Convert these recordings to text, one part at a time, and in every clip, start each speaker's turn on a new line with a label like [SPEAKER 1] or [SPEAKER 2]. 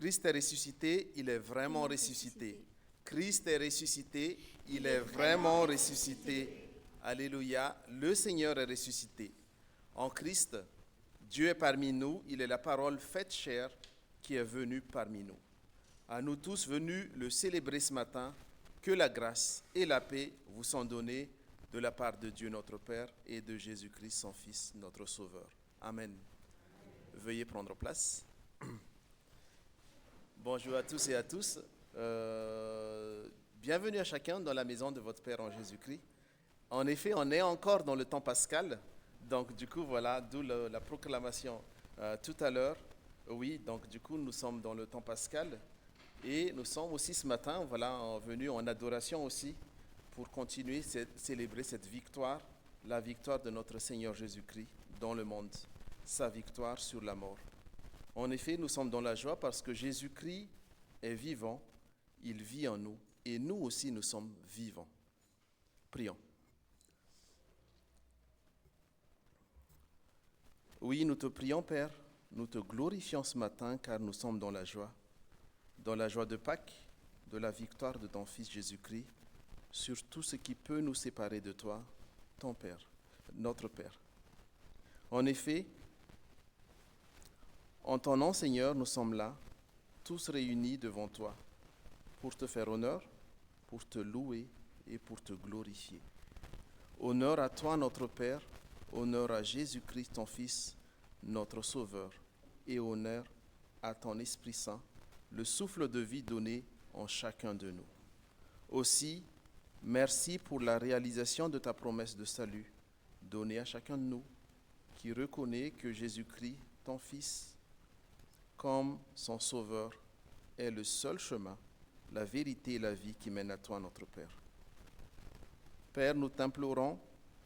[SPEAKER 1] Christ est ressuscité, il est vraiment ressuscité. Christ est ressuscité, il est vraiment ressuscité. Alléluia, le Seigneur est ressuscité. En Christ, Dieu est parmi nous, il est la parole faite chair qui est venue parmi nous. À nous tous venus le célébrer ce matin, que la grâce et la paix vous sont données de la part de Dieu notre Père et de Jésus-Christ son Fils, notre Sauveur. Amen. Veuillez prendre place. Bonjour à tous et à tous. Bienvenue à chacun dans la maison de votre Père en Jésus-Christ. En effet, on est encore dans le temps pascal. Donc, du coup, voilà, d'où la proclamation tout à l'heure. Oui, donc, du coup, nous sommes dans le temps pascal. Et nous sommes aussi ce matin, voilà, venus en adoration aussi pour continuer à célébrer cette victoire, la victoire de notre Seigneur Jésus-Christ dans le monde, sa victoire sur la mort. En effet, nous sommes dans la joie parce que Jésus-Christ est vivant, il vit en nous et nous aussi nous sommes vivants. Prions. Oui, nous te prions, Père, nous te glorifions ce matin car nous sommes dans la joie de Pâques, de la victoire de ton Fils Jésus-Christ, sur tout ce qui peut nous séparer de toi, ton Père, notre Père. En effet, en ton nom, Seigneur, nous sommes là, tous réunis devant toi, pour te faire honneur, pour te louer et pour te glorifier. Honneur à toi, notre Père, honneur à Jésus-Christ, ton Fils, notre Sauveur, et honneur à ton Esprit Saint, le souffle de vie donné en chacun de nous. Aussi, merci pour la réalisation de ta promesse de salut donnée à chacun de nous, qui reconnaît que Jésus-Christ, ton Fils, comme son Sauveur, est le seul chemin, la vérité et la vie qui mènent à toi, notre Père. Père, nous t'implorons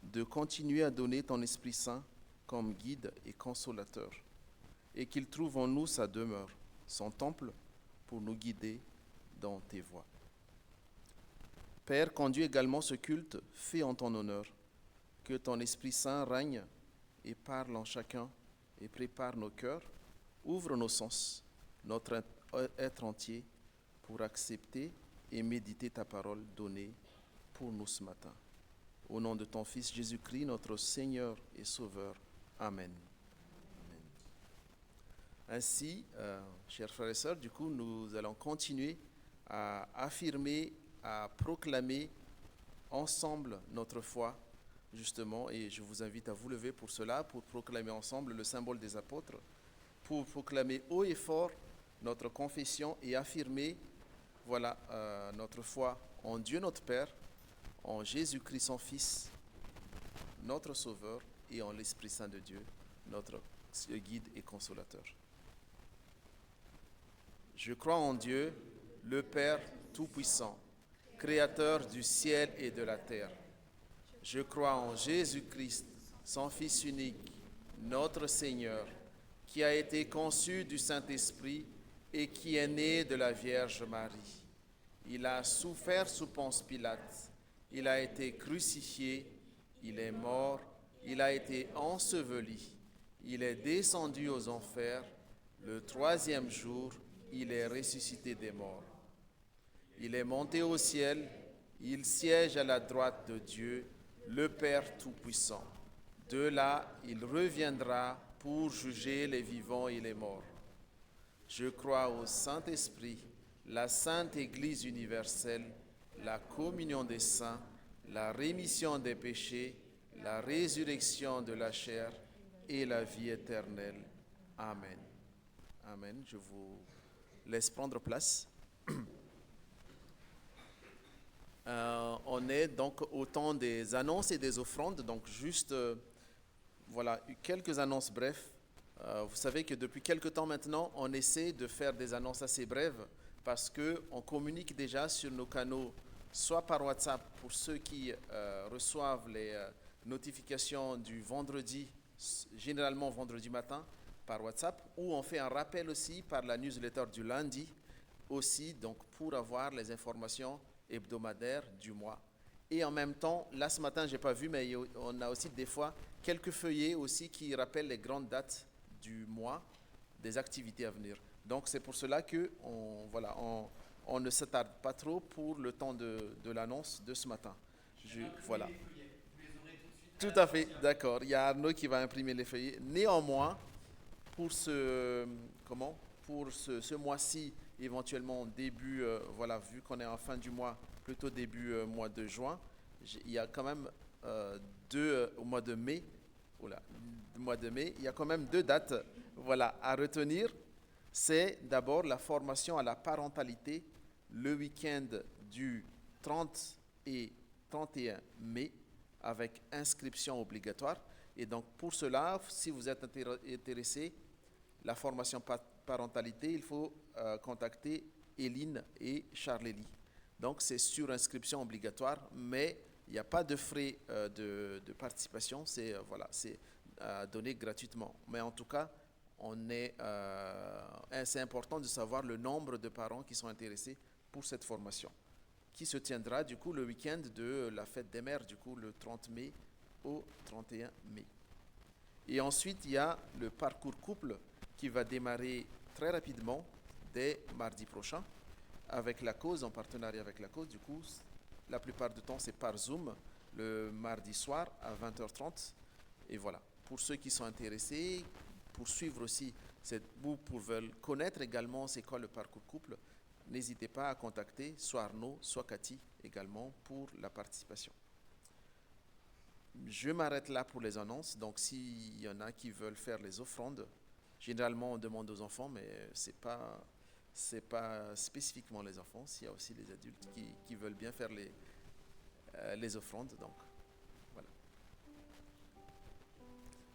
[SPEAKER 1] de continuer à donner ton Esprit Saint comme guide et consolateur, et qu'il trouve en nous sa demeure, son temple, pour nous guider dans tes voies. Père, conduis également ce culte fait en ton honneur, que ton Esprit Saint règne et parle en chacun et prépare nos cœurs, ouvre nos sens, notre être entier, pour accepter et méditer ta parole donnée pour nous ce matin. Au nom de ton Fils Jésus-Christ, notre Seigneur et Sauveur. Amen. Ainsi, chers frères et sœurs, du coup, nous allons continuer à affirmer, à proclamer ensemble notre foi, justement, et je vous invite à vous lever pour cela, pour proclamer ensemble le symbole des apôtres, pour proclamer haut et fort notre confession et affirmer, voilà, notre foi en Dieu notre Père, en Jésus-Christ son Fils, notre Sauveur, et en l'Esprit Saint de Dieu, notre guide et consolateur. Je crois en Dieu, le Père Tout-Puissant, Créateur du ciel et de la terre. Je crois en Jésus-Christ, son Fils unique, notre Seigneur, qui a été conçu du Saint-Esprit et qui est né de la Vierge Marie. Il a souffert sous Ponce Pilate, il a été crucifié, il est mort, il a été enseveli, il est descendu aux enfers, le troisième jour, il est ressuscité des morts. Il est monté au ciel, il siège à la droite de Dieu, le Père Tout-Puissant. De là, il reviendra pour juger les vivants et les morts. Je crois au Saint-Esprit, la Sainte Église universelle, la communion des saints, la rémission des péchés, la résurrection de la chair et la vie éternelle. Amen. Amen. Je vous laisse prendre place. On est donc au temps des annonces et des offrandes. Donc juste, voilà, quelques annonces brèves. Vous savez que depuis quelque temps maintenant, on essaie de faire des annonces assez brèves parce qu'on communique déjà sur nos canaux, soit par WhatsApp pour ceux qui reçoivent les notifications du vendredi, généralement vendredi matin, par WhatsApp, ou on fait un rappel aussi par la newsletter du lundi, aussi donc pour avoir les informations hebdomadaires du mois. Et en même temps, là ce matin, je n'ai pas vu, mais on a aussi des fois quelques feuillets aussi qui rappellent les grandes dates du mois, des activités à venir. Donc c'est pour cela que on ne s'attarde pas trop pour le temps de l'annonce de ce matin. Voilà. Tout à fait, d'accord. Il y a Arnaud qui va imprimer les feuillets. Néanmoins, pour ce mois-ci, éventuellement début, vu qu'on est en fin du mois, plutôt début mois de juin, il y a quand même au mois de mai, il y a quand même 2 dates, à retenir. C'est d'abord la formation à la parentalité le week-end du 30 et 31 mai avec inscription obligatoire. Et donc pour cela, si vous êtes intéressé, la formation parentalité, il faut contacter Éline et Charlélie. Donc c'est sur inscription obligatoire, mais il n'y a pas de frais de participation, c'est donné gratuitement. Mais en tout cas, c'est important de savoir le nombre de parents qui sont intéressés pour cette formation, qui se tiendra du coup le week-end de la fête des mères, du coup le 30 mai au 31 mai. Et ensuite, il y a le parcours couple qui va démarrer très rapidement dès mardi prochain avec la cause, en partenariat avec la cause. Du coup, la plupart du temps, c'est par Zoom, le mardi soir à 20h30. Et voilà, pour ceux qui sont intéressés, pour suivre aussi, pour connaître également c'est quoi le parcours couple, n'hésitez pas à contacter soit Arnaud, soit Cathy également pour la participation. Je m'arrête là pour les annonces. Donc s'il y en a qui veulent faire les offrandes, généralement on demande aux enfants, mais c'est pas spécifiquement les enfants. S'il y a aussi les adultes qui veulent bien faire les offrandes. Donc voilà.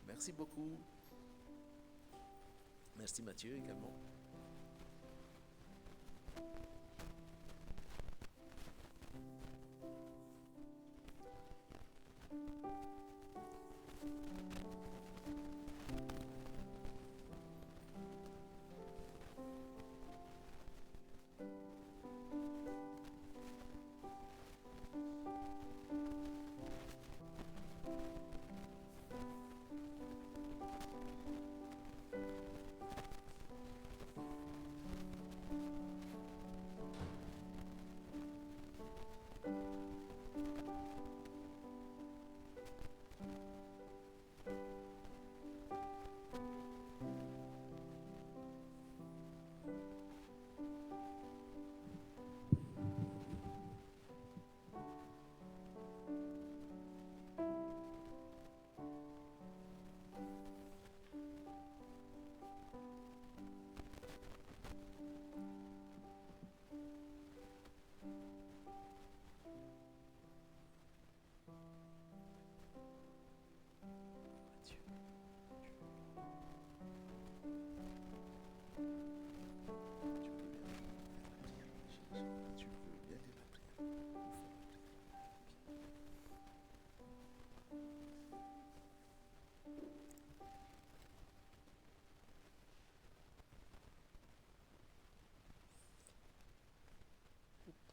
[SPEAKER 1] Merci beaucoup. Merci Mathieu également.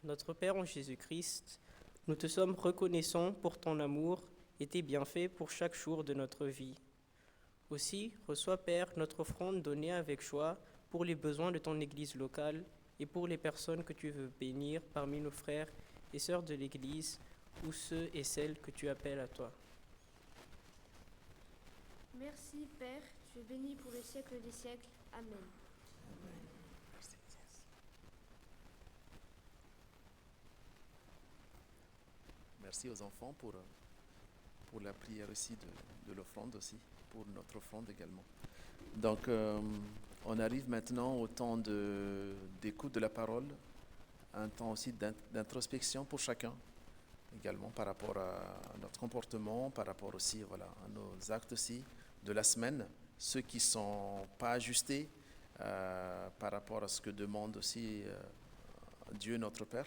[SPEAKER 2] Notre Père en Jésus-Christ, nous te sommes reconnaissants pour ton amour et tes bienfaits pour chaque jour de notre vie. Aussi, reçois, Père, notre offrande donnée avec joie pour les besoins de ton Église locale et pour les personnes que tu veux bénir parmi nos frères et sœurs de l'Église ou ceux et celles que tu appelles à toi.
[SPEAKER 3] Merci, Père, tu es béni pour les siècles des siècles. Amen.
[SPEAKER 1] Merci aux enfants pour la prière aussi de l'offrande aussi, pour notre offrande également. Donc, on arrive maintenant au temps d'écoute de la parole, un temps aussi d'introspection pour chacun, également par rapport à notre comportement, par rapport aussi à nos actes aussi de la semaine, ceux qui ne sont pas ajustés par rapport à ce que demande aussi Dieu notre Père.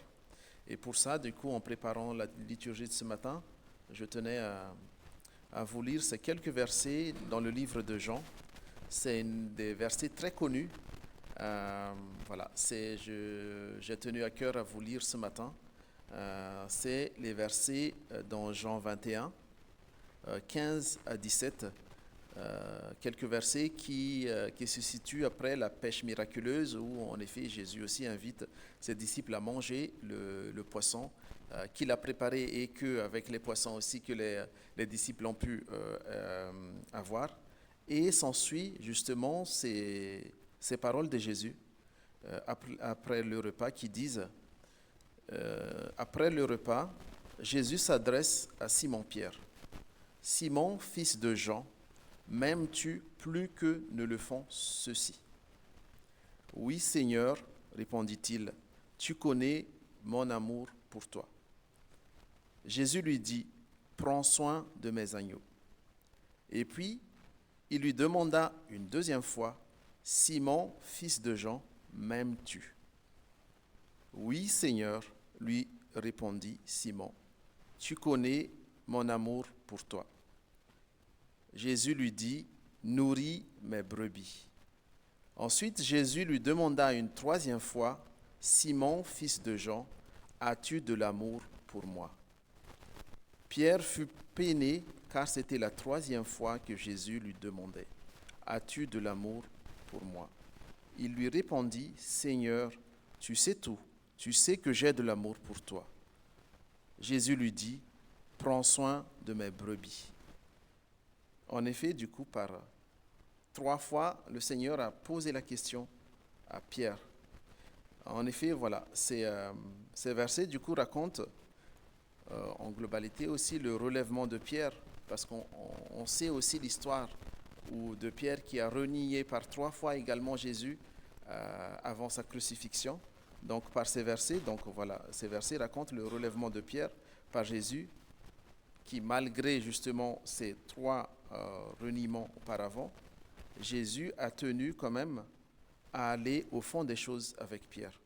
[SPEAKER 1] Et pour ça, du coup, en préparant la liturgie de ce matin, je tenais à vous lire ces quelques versets dans le livre de Jean. C'est des versets très connus. J'ai tenu à cœur à vous lire ce matin. C'est les versets dans Jean 21, 15 à 17. quelques versets qui se situent après la pêche miraculeuse, où en effet Jésus aussi invite ses disciples à manger le poisson qu'il a préparé, et qu'avec les poissons aussi que les disciples ont pu avoir. Et s'ensuit justement ces paroles de Jésus après le repas qui disent, après le repas, Jésus s'adresse à Simon-Pierre. « Simon, fils de Jean, m'aimes-tu plus que ne le font ceux-ci » ? « Oui, Seigneur, répondit-il, tu connais mon amour pour toi. » Jésus lui dit, « Prends soin de mes agneaux. » Et puis, il lui demanda une deuxième fois, « Simon, fils de Jean, m'aimes-tu » ? « Oui, Seigneur, lui répondit Simon, tu connais mon amour pour toi. » Jésus lui dit, « Nourris mes brebis. » Ensuite, Jésus lui demanda une troisième fois, « Simon, fils de Jean, as-tu de l'amour pour moi ?» Pierre fut peiné, car c'était la troisième fois que Jésus lui demandait, « As-tu de l'amour pour moi ?» Il lui répondit, « Seigneur, tu sais tout, tu sais que j'ai de l'amour pour toi. » Jésus lui dit, « Prends soin de mes brebis. » En effet, du coup, par 3 fois, le Seigneur a posé la question à Pierre. En effet, voilà, ces versets, du coup, racontent en globalité aussi le relèvement de Pierre, parce qu'on sait aussi l'histoire de Pierre qui a renié par 3 fois également Jésus avant sa crucifixion. Donc, par ces versets, ces versets racontent le relèvement de Pierre par Jésus, qui, malgré justement ces 3 reniements auparavant, Jésus a tenu quand même à aller au fond des choses avec Pierre.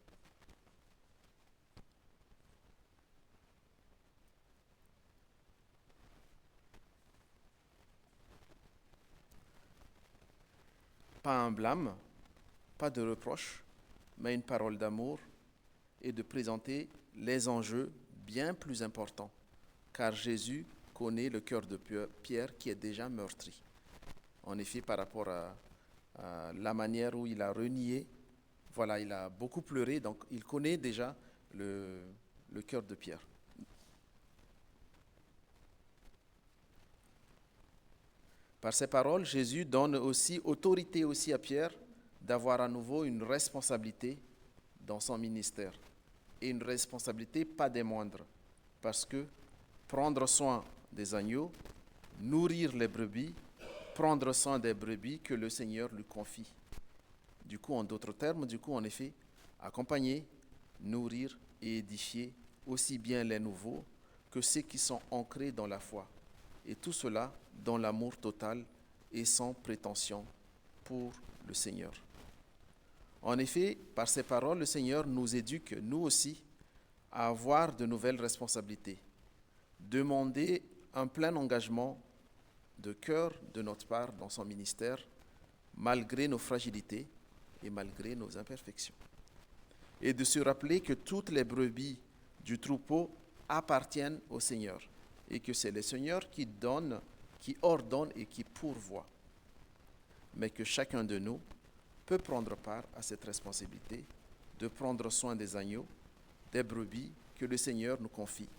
[SPEAKER 1] Pas un blâme, pas de reproche, mais une parole d'amour et de présenter les enjeux bien plus importants, car Jésus connaît le cœur de Pierre qui est déjà meurtri. En effet, par rapport à la manière où il a renié, voilà, il a beaucoup pleuré, donc il connaît déjà le cœur de Pierre. Par ces paroles, Jésus donne aussi autorité aussi à Pierre d'avoir à nouveau une responsabilité dans son ministère. Et une responsabilité pas des moindres, parce que prendre soin des agneaux, nourrir les brebis, prendre soin des brebis que le Seigneur lui confie. Du coup, en d'autres termes, en effet, accompagner, nourrir et édifier aussi bien les nouveaux que ceux qui sont ancrés dans la foi. Et tout cela dans l'amour total et sans prétention pour le Seigneur. En effet, par ces paroles, le Seigneur nous éduque, nous aussi, à avoir de nouvelles responsabilités. Demander un plein engagement de cœur de notre part dans son ministère, malgré nos fragilités et malgré nos imperfections. Et de se rappeler que toutes les brebis du troupeau appartiennent au Seigneur et que c'est le Seigneur qui donne, qui ordonne et qui pourvoit. Mais que chacun de nous peut prendre part à cette responsabilité de prendre soin des agneaux, des brebis que le Seigneur nous confie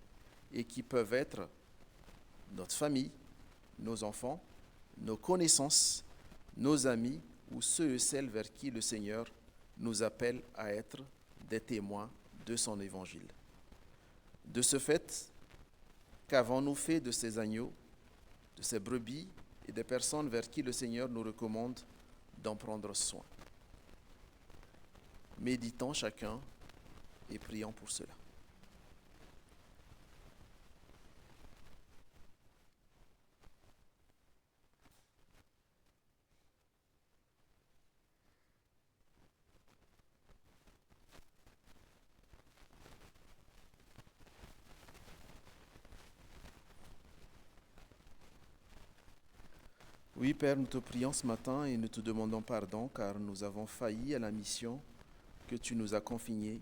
[SPEAKER 1] et qui peuvent être notre famille, nos enfants, nos connaissances, nos amis ou ceux et celles vers qui le Seigneur nous appelle à être des témoins de son évangile. De ce fait, qu'avons-nous fait de ces agneaux, de ces brebis et des personnes vers qui le Seigneur nous recommande d'en prendre soin? Méditons chacun et prions pour cela. Oui, Père, nous te prions ce matin et nous te demandons pardon car nous avons failli à la mission que tu nous as confiée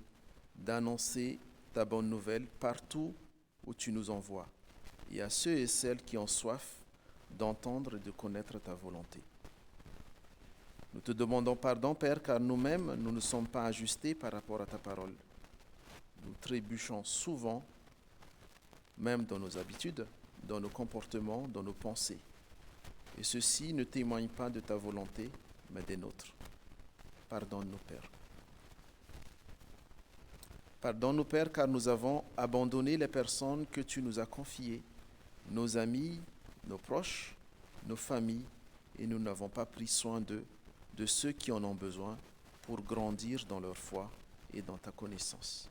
[SPEAKER 1] d'annoncer ta bonne nouvelle partout où tu nous envoies. Et à ceux et celles qui ont soif, d'entendre et de connaître ta volonté. Nous te demandons pardon, Père, car nous-mêmes, nous ne sommes pas ajustés par rapport à ta parole. Nous trébuchons souvent, même dans nos habitudes, dans nos comportements, dans nos pensées. Et ceci ne témoigne pas de ta volonté, mais des nôtres. Pardonne-nous, Père. Pardonne-nous, Père, car nous avons abandonné les personnes que tu nous as confiées, nos amis, nos proches, nos familles, et nous n'avons pas pris soin d'eux, de ceux qui en ont besoin pour grandir dans leur foi et dans ta connaissance.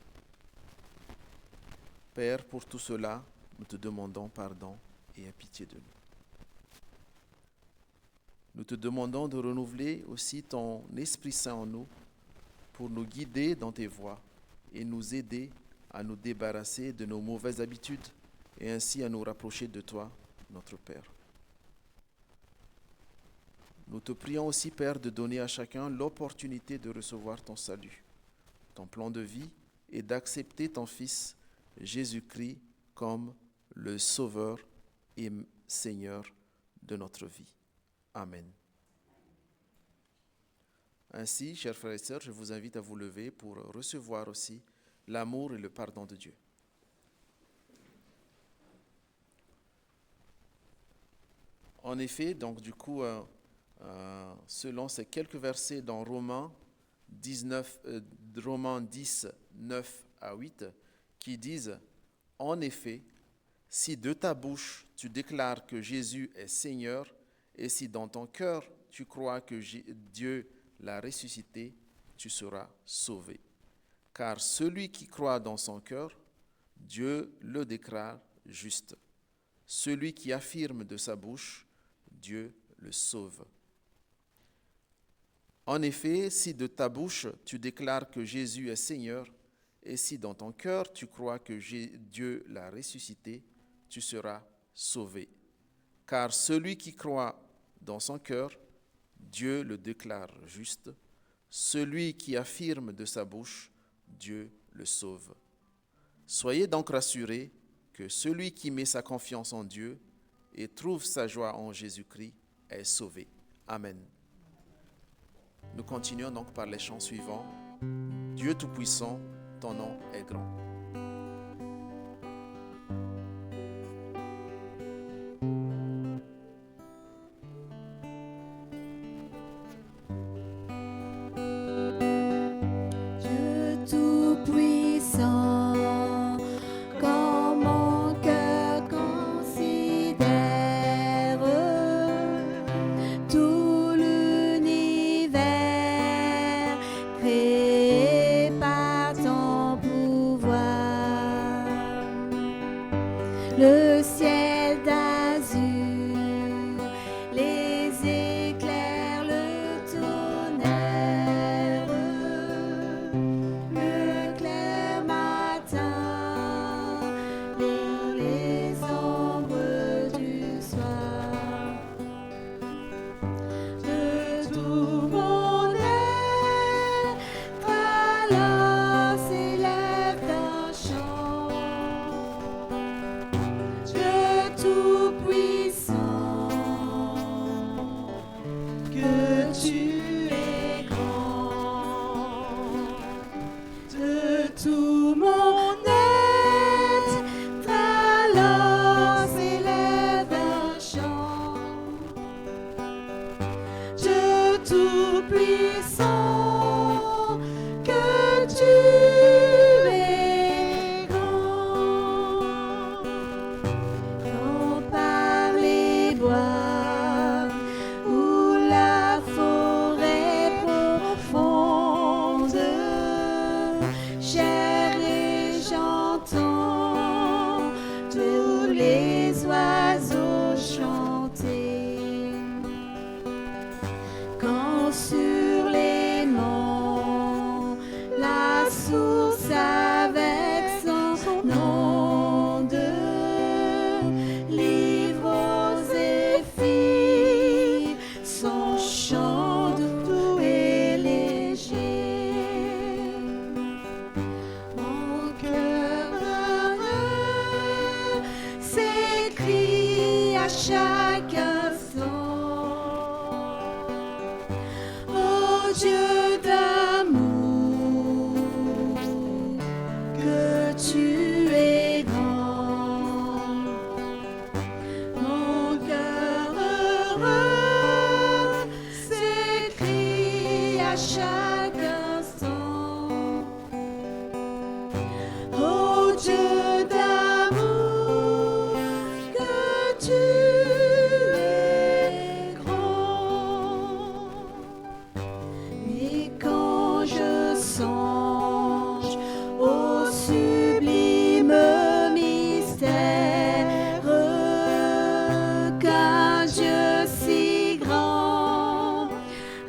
[SPEAKER 1] Père, pour tout cela, nous te demandons pardon et aie pitié de nous. Nous te demandons de renouveler aussi ton Esprit Saint en nous pour nous guider dans tes voies et nous aider à nous débarrasser de nos mauvaises habitudes et ainsi à nous rapprocher de toi, notre Père. Nous te prions aussi, Père, de donner à chacun l'opportunité de recevoir ton salut, ton plan de vie et d'accepter ton Fils, Jésus-Christ, comme le Sauveur et Seigneur de notre vie. Amen. Ainsi, chers frères et sœurs, je vous invite à vous lever pour recevoir aussi l'amour et le pardon de Dieu. En effet, donc du coup, selon ces quelques versets dans Romains 10, 9 à 8, qui disent « En effet, si de ta bouche tu déclares que Jésus est Seigneur, et si dans ton cœur tu crois que Dieu l'a ressuscité, tu seras sauvé. Car celui qui croit dans son cœur, Dieu le déclare juste. Celui qui affirme de sa bouche, Dieu le sauve. En effet, si de ta bouche tu déclares que Jésus est Seigneur, et si dans ton cœur tu crois que Dieu l'a ressuscité, tu seras sauvé. Car celui qui croit dans son cœur, Dieu le déclare juste. Celui qui affirme de sa bouche, Dieu le sauve. Soyez donc rassurés que celui qui met sa confiance en Dieu et trouve sa joie en Jésus-Christ est sauvé. Amen. Nous continuons donc par les chants suivants. Dieu Tout-Puissant, ton nom est grand.
[SPEAKER 4] Le ciel d'azur, les éclairs, le tonnerre, le clair matin, les ombres du soir. De tout mon être, alors s'élève un chant. Tout-puissant, que tu es grand. De tout mon être, alors s'élève un chant. Dieu Tout-Puissant, que tu es grand. Quand par les bois ou la forêt profonde, j'erre et j'entends tous les oiseaux chanter. Quand sur les Dieu d'amour, que tu es grand. Mon cœur heureux s'écrie à chaque instant. Oh Dieu d'amour, que tu es grand. Et quand je songe au sublime mystère qu'un Dieu si grand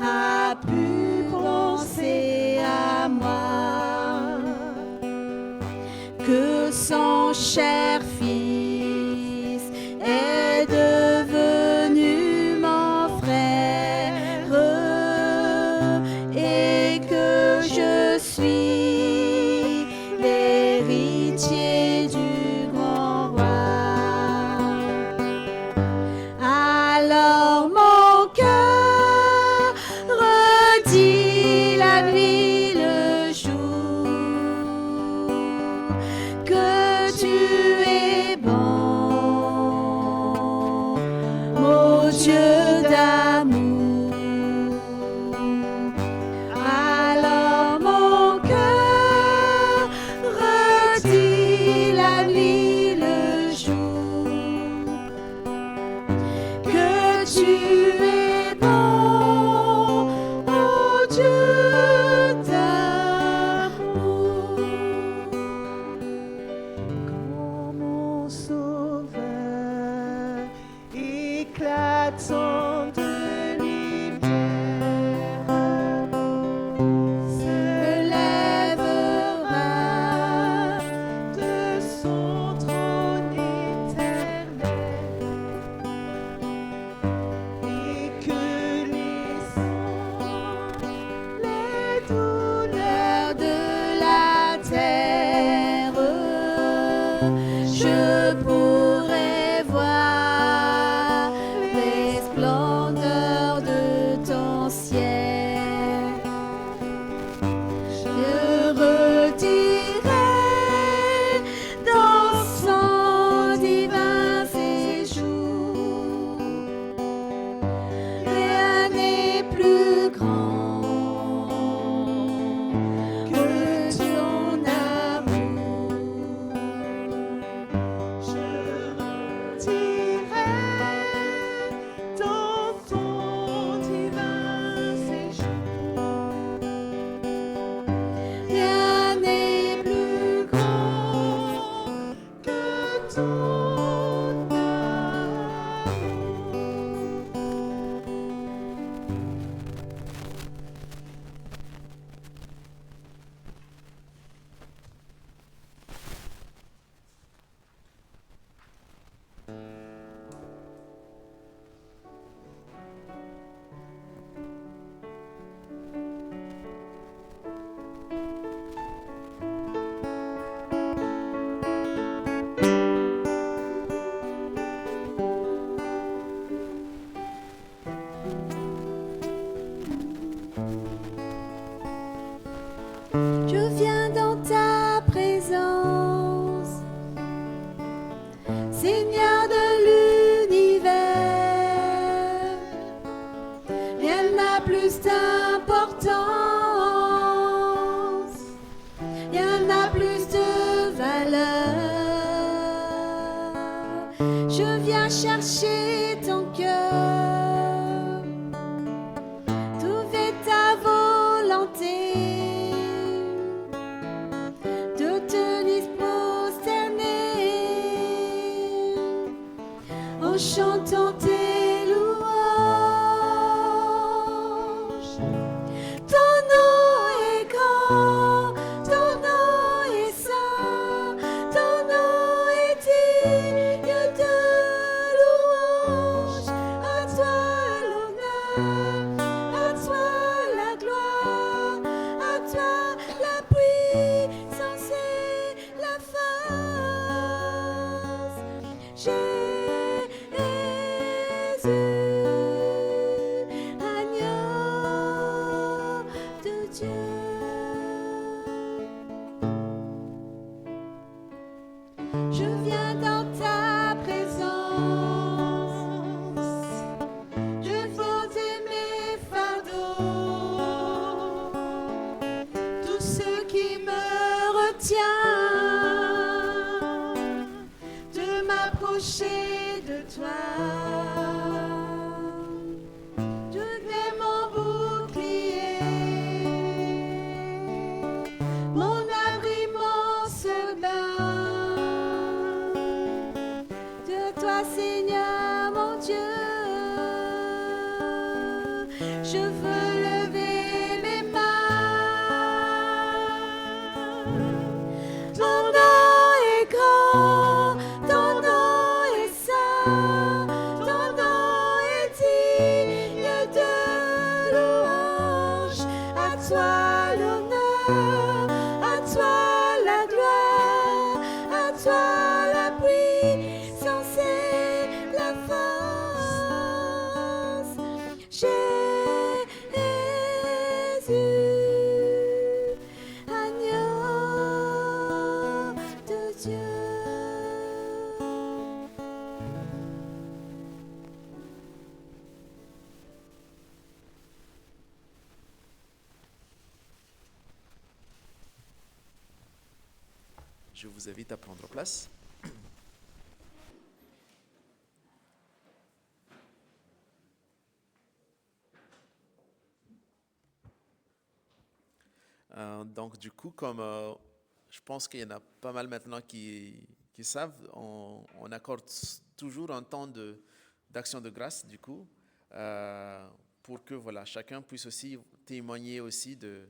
[SPEAKER 4] a pu penser à moi, que son cher Fils est devenu mon frère et que je suis l'héritier du grand roi. Alors mon cœur redit la nuit le jour que tu es bon, mon Dieu d'amour. Alors mon cœur redit la nuit le jour que tu es bon, oh Dieu d'amour. Quand mon sauveur éclatant de lumière se lèvera de son trône éternel et que les sons, les douleurs de la terre, je pourrai voir les splendeurs de ton ciel. Je redirai dans son divin séjour, rien n'est plus grand que ton amour. Je redirai dans ton divin séjour, rien n'est plus grand que ton Je viens dans ta présence, Seigneur de l'univers. Rien n'a plus d'importance, rien n'a plus de valeur. Je viens chercher ton cœur, trouver ta volonté, de te prosterner en chantant tes louanges. Ton nom est grand, ton nom est saint, ton nom est digne de louange. Je veux lever mes mains. Ton nom est grand, ton nom est saint, ton nom est digne de louange. À toi l'honneur, à toi la gloire, à toi la puissance et la force. Jésus, agneau de Dieu.
[SPEAKER 1] Je vous invite à prendre place. Donc du coup, comme je pense qu'il y en a pas mal maintenant qui savent, on accorde toujours un temps d'action de grâce, du coup, pour que voilà, chacun puisse aussi témoigner aussi de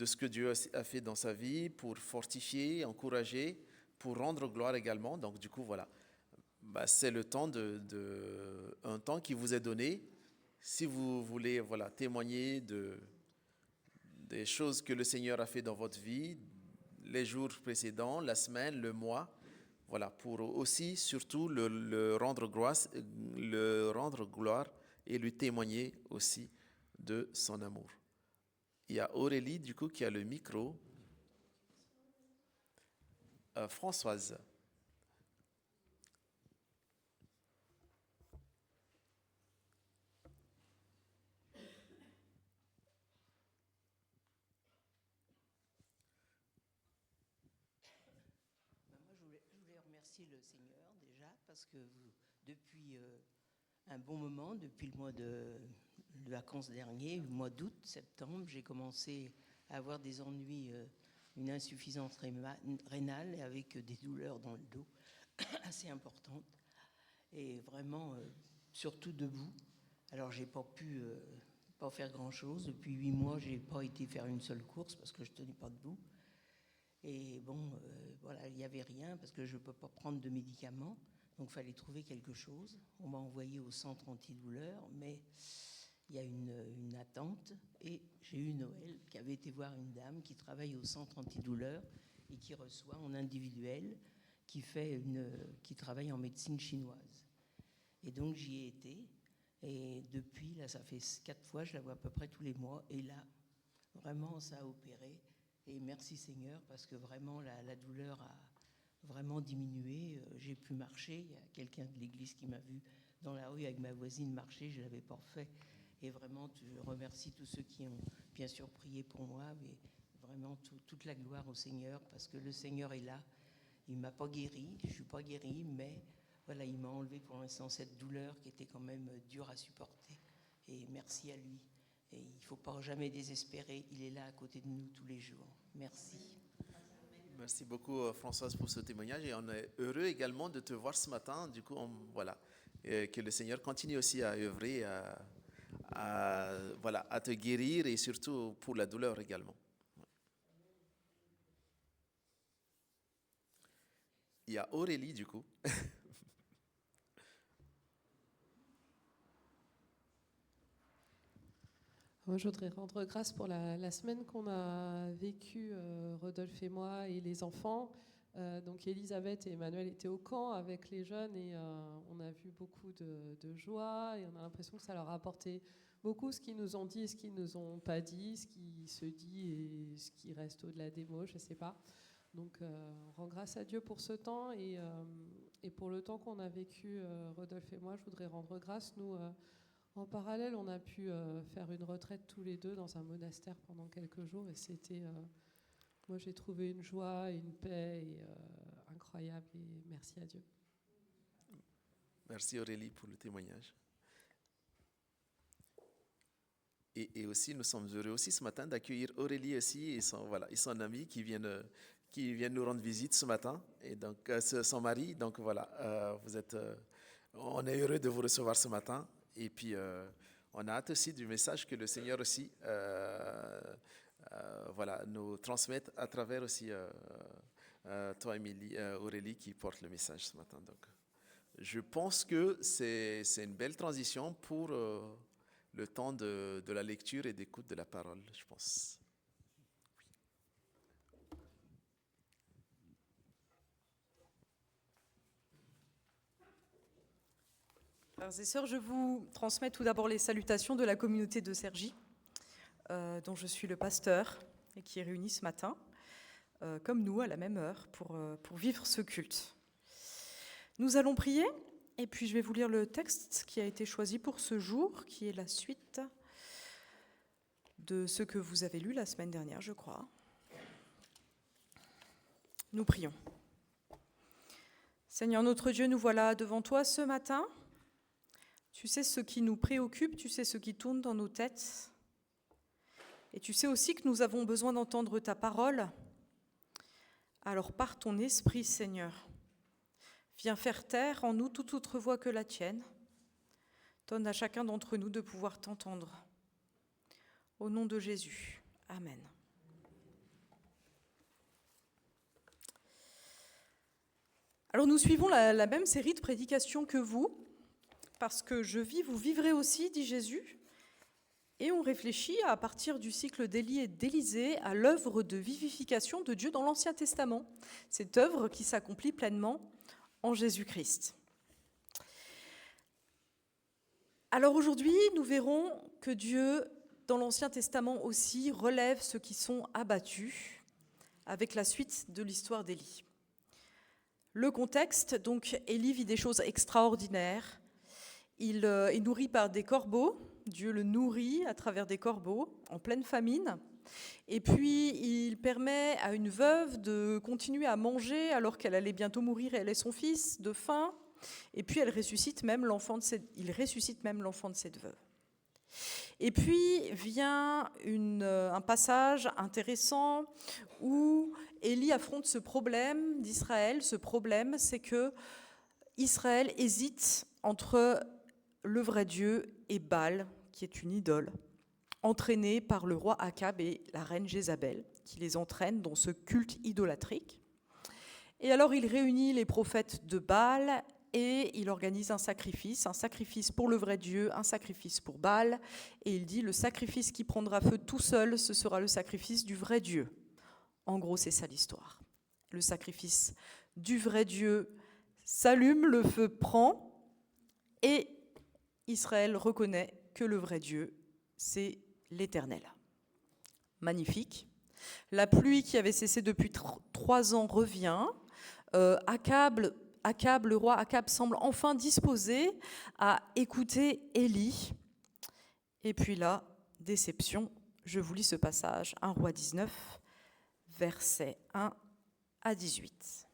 [SPEAKER 1] ce que Dieu a fait dans sa vie, pour fortifier, encourager, pour rendre gloire également. Donc du coup, voilà, c'est le temps un temps qui vous est donné. Si vous voulez voilà, témoigner des choses que le Seigneur a fait dans votre vie, les jours précédents, la semaine, le mois, voilà, pour aussi, surtout, le rendre gloire et lui témoigner aussi de son amour. Il y a Aurélie, du coup, qui a le micro. Françoise.
[SPEAKER 5] Moi, je voulais remercier le Seigneur déjà parce que depuis un bon moment, depuis le mois de vacances dernier, le mois d'août, septembre, j'ai commencé à avoir des ennuis, une insuffisance rénale avec des douleurs dans le dos assez importantes et vraiment surtout debout. Alors j'ai pas pu pas faire grand-chose. Depuis 8 mois, j'ai pas été faire une seule course parce que je tenais pas debout. Et bon, voilà, il n'y avait rien parce que je ne peux pas prendre de médicaments. Donc, il fallait trouver quelque chose. On m'a envoyé au centre antidouleur, mais il y a une attente. Et j'ai eu Noël qui avait été voir une dame qui travaille au centre antidouleur et qui reçoit en individuel, qui travaille en médecine chinoise. Et donc, j'y ai été. Et depuis, là, ça fait 4 fois, je la vois à peu près tous les mois. Et là, vraiment, ça a opéré. Et merci Seigneur, parce que vraiment, la douleur a vraiment diminué. J'ai pu marcher. Il y a quelqu'un de l'église qui m'a vu dans la rue avec ma voisine marcher. Je ne l'avais pas fait. Et vraiment, je remercie tous ceux qui ont bien sûr prié pour moi. Mais vraiment, toute la gloire au Seigneur, parce que le Seigneur est là. Il ne m'a pas guéri. Je ne suis pas guérie, mais voilà, il m'a enlevé pour l'instant cette douleur qui était quand même dure à supporter. Et merci à lui. Et il ne faut pas jamais désespérer. Il est là à côté de nous tous les jours. Merci.
[SPEAKER 1] Merci beaucoup Françoise pour ce témoignage et on est heureux également de te voir ce matin. Du coup, voilà, que le Seigneur continue aussi à œuvrer, à te guérir et surtout pour la douleur également. Il y a Aurélie du coup.
[SPEAKER 6] Moi, je voudrais rendre grâce pour la semaine qu'on a vécue, Rodolphe et moi et les enfants. Donc Elisabeth et Emmanuel étaient au camp avec les jeunes et on a vu beaucoup de joie et on a l'impression que ça leur a apporté beaucoup, ce qu'ils nous ont dit et ce qu'ils nous ont pas dit, ce qui se dit et ce qui reste au-delà des mots, je ne sais pas. Donc on rend grâce à Dieu pour ce temps et pour le temps qu'on a vécu, Rodolphe et moi, je voudrais rendre grâce. Nous, en parallèle, on a pu faire une retraite tous les deux dans un monastère pendant quelques jours et c'était, moi j'ai trouvé une joie et une paix incroyable et merci à Dieu.
[SPEAKER 1] Merci Aurélie pour le témoignage. Et aussi, nous sommes heureux aussi ce matin d'accueillir Aurélie aussi et son ami qui viennent nous rendre visite ce matin et donc son mari. Donc voilà, on est heureux de vous recevoir ce matin. Et puis, on a hâte aussi du message que le Seigneur aussi nous transmette à travers aussi toi, Aurélie, qui porte le message ce matin. Donc, je pense que c'est une belle transition pour le temps de la lecture et d'écoute de la parole, je pense.
[SPEAKER 7] Frères et sœurs, je vous transmets tout d'abord les salutations de la communauté de Cergy, dont je suis le pasteur et qui est réunie ce matin, comme nous, à la même heure, pour vivre ce culte. Nous allons prier, et puis je vais vous lire le texte qui a été choisi pour ce jour, qui est la suite de ce que vous avez lu la semaine dernière, je crois. Nous prions. Seigneur notre Dieu, nous voilà devant toi ce matin. Tu sais ce qui nous préoccupe, tu sais ce qui tourne dans nos têtes. Et tu sais aussi que nous avons besoin d'entendre ta parole. Alors par ton esprit, Seigneur, viens faire taire en nous toute autre voix que la tienne. Donne à chacun d'entre nous de pouvoir t'entendre. Au nom de Jésus. Amen. Alors nous suivons la même série de prédications que vous, parce que je vis, vous vivrez aussi, dit Jésus. Et on réfléchit à partir du cycle d'Élie et d'Élisée à l'œuvre de vivification de Dieu dans l'Ancien Testament. Cette œuvre qui s'accomplit pleinement en Jésus-Christ. Alors aujourd'hui, nous verrons que Dieu, dans l'Ancien Testament aussi, relève ceux qui sont abattus, avec la suite de l'histoire d'Élie. Le contexte, donc, Élie vit des choses extraordinaires. Il est nourri par des corbeaux. Dieu le nourrit à travers des corbeaux, en pleine famine. Et puis, il permet à une veuve de continuer à manger alors qu'elle allait bientôt mourir, elle et son fils, de faim. Et puis, il ressuscite même l'enfant de cette veuve. Et puis, vient un passage intéressant où Élie affronte ce problème d'Israël. Ce problème, c'est que Israël hésite entre le vrai Dieu et Baal, qui est une idole, entraînée par le roi Akab et la reine Jézabel, qui les entraînent dans ce culte idolâtrique. Et alors il réunit les prophètes de Baal et il organise un sacrifice pour le vrai Dieu, un sacrifice pour Baal, et il dit le sacrifice qui prendra feu tout seul, ce sera le sacrifice du vrai Dieu. En gros, c'est ça l'histoire. Le sacrifice du vrai Dieu s'allume, le feu prend, et Israël reconnaît que le vrai Dieu, c'est l'Éternel. Magnifique. La pluie qui avait cessé depuis 3 ans revient. Le roi Akab semble enfin disposé à écouter Élie. Et puis là, déception, je vous lis ce passage, 1 Roi 19, versets 1 à 18.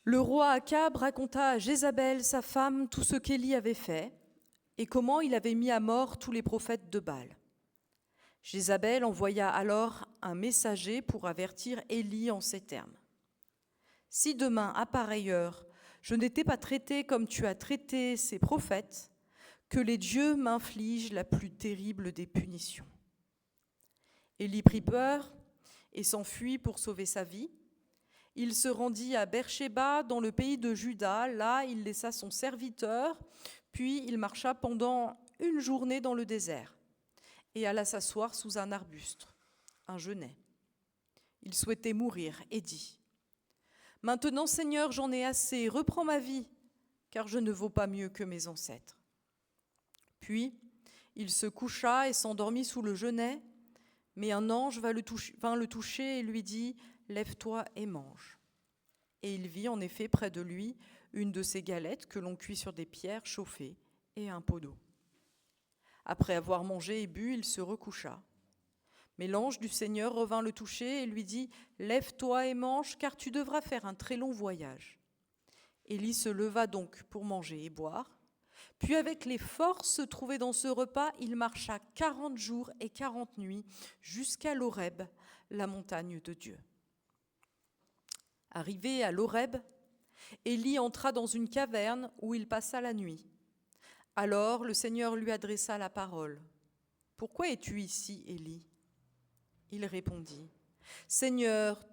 [SPEAKER 7] Le roi Akab raconta à Jézabel, sa femme, tout ce qu'Élie avait fait et comment il avait mis à mort tous les prophètes de Baal. Jézabel envoya alors un messager pour avertir Élie en ces termes. « Si demain, à pareille heure, je n'étais pas traité comme tu as traité ces prophètes, que les dieux m'infligent la plus terrible des punitions. » Élie prit peur et s'enfuit pour sauver sa vie. Il se rendit à Beersheba, dans le pays de Juda. Là, il laissa son serviteur, puis il marcha pendant une journée dans le désert et alla s'asseoir sous un arbuste, un genêt. Il souhaitait mourir et dit « Maintenant, Seigneur, j'en ai assez, reprends ma vie, car je ne vaux pas mieux que mes ancêtres. » Puis, il se coucha et s'endormit sous le genêt, mais un ange vint le toucher et lui dit « Lève-toi et mange. » Et il vit en effet près de lui une de ces galettes que l'on cuit sur des pierres chauffées et un pot d'eau. Après avoir mangé et bu, il se recoucha. Mais l'ange du Seigneur revint le toucher et lui dit « Lève-toi et mange, car tu devras faire un très long voyage. » Élie se leva donc pour manger et boire. Puis avec les forces trouvées dans ce repas, il marcha 40 jours et 40 nuits jusqu'à l'Horeb, la montagne de Dieu. Arrivé à l'Horeb, Élie entra dans une caverne où il passa la nuit. Alors le Seigneur lui adressa la parole. « Pourquoi es-tu ici, Élie ?» Il répondit, « Seigneur,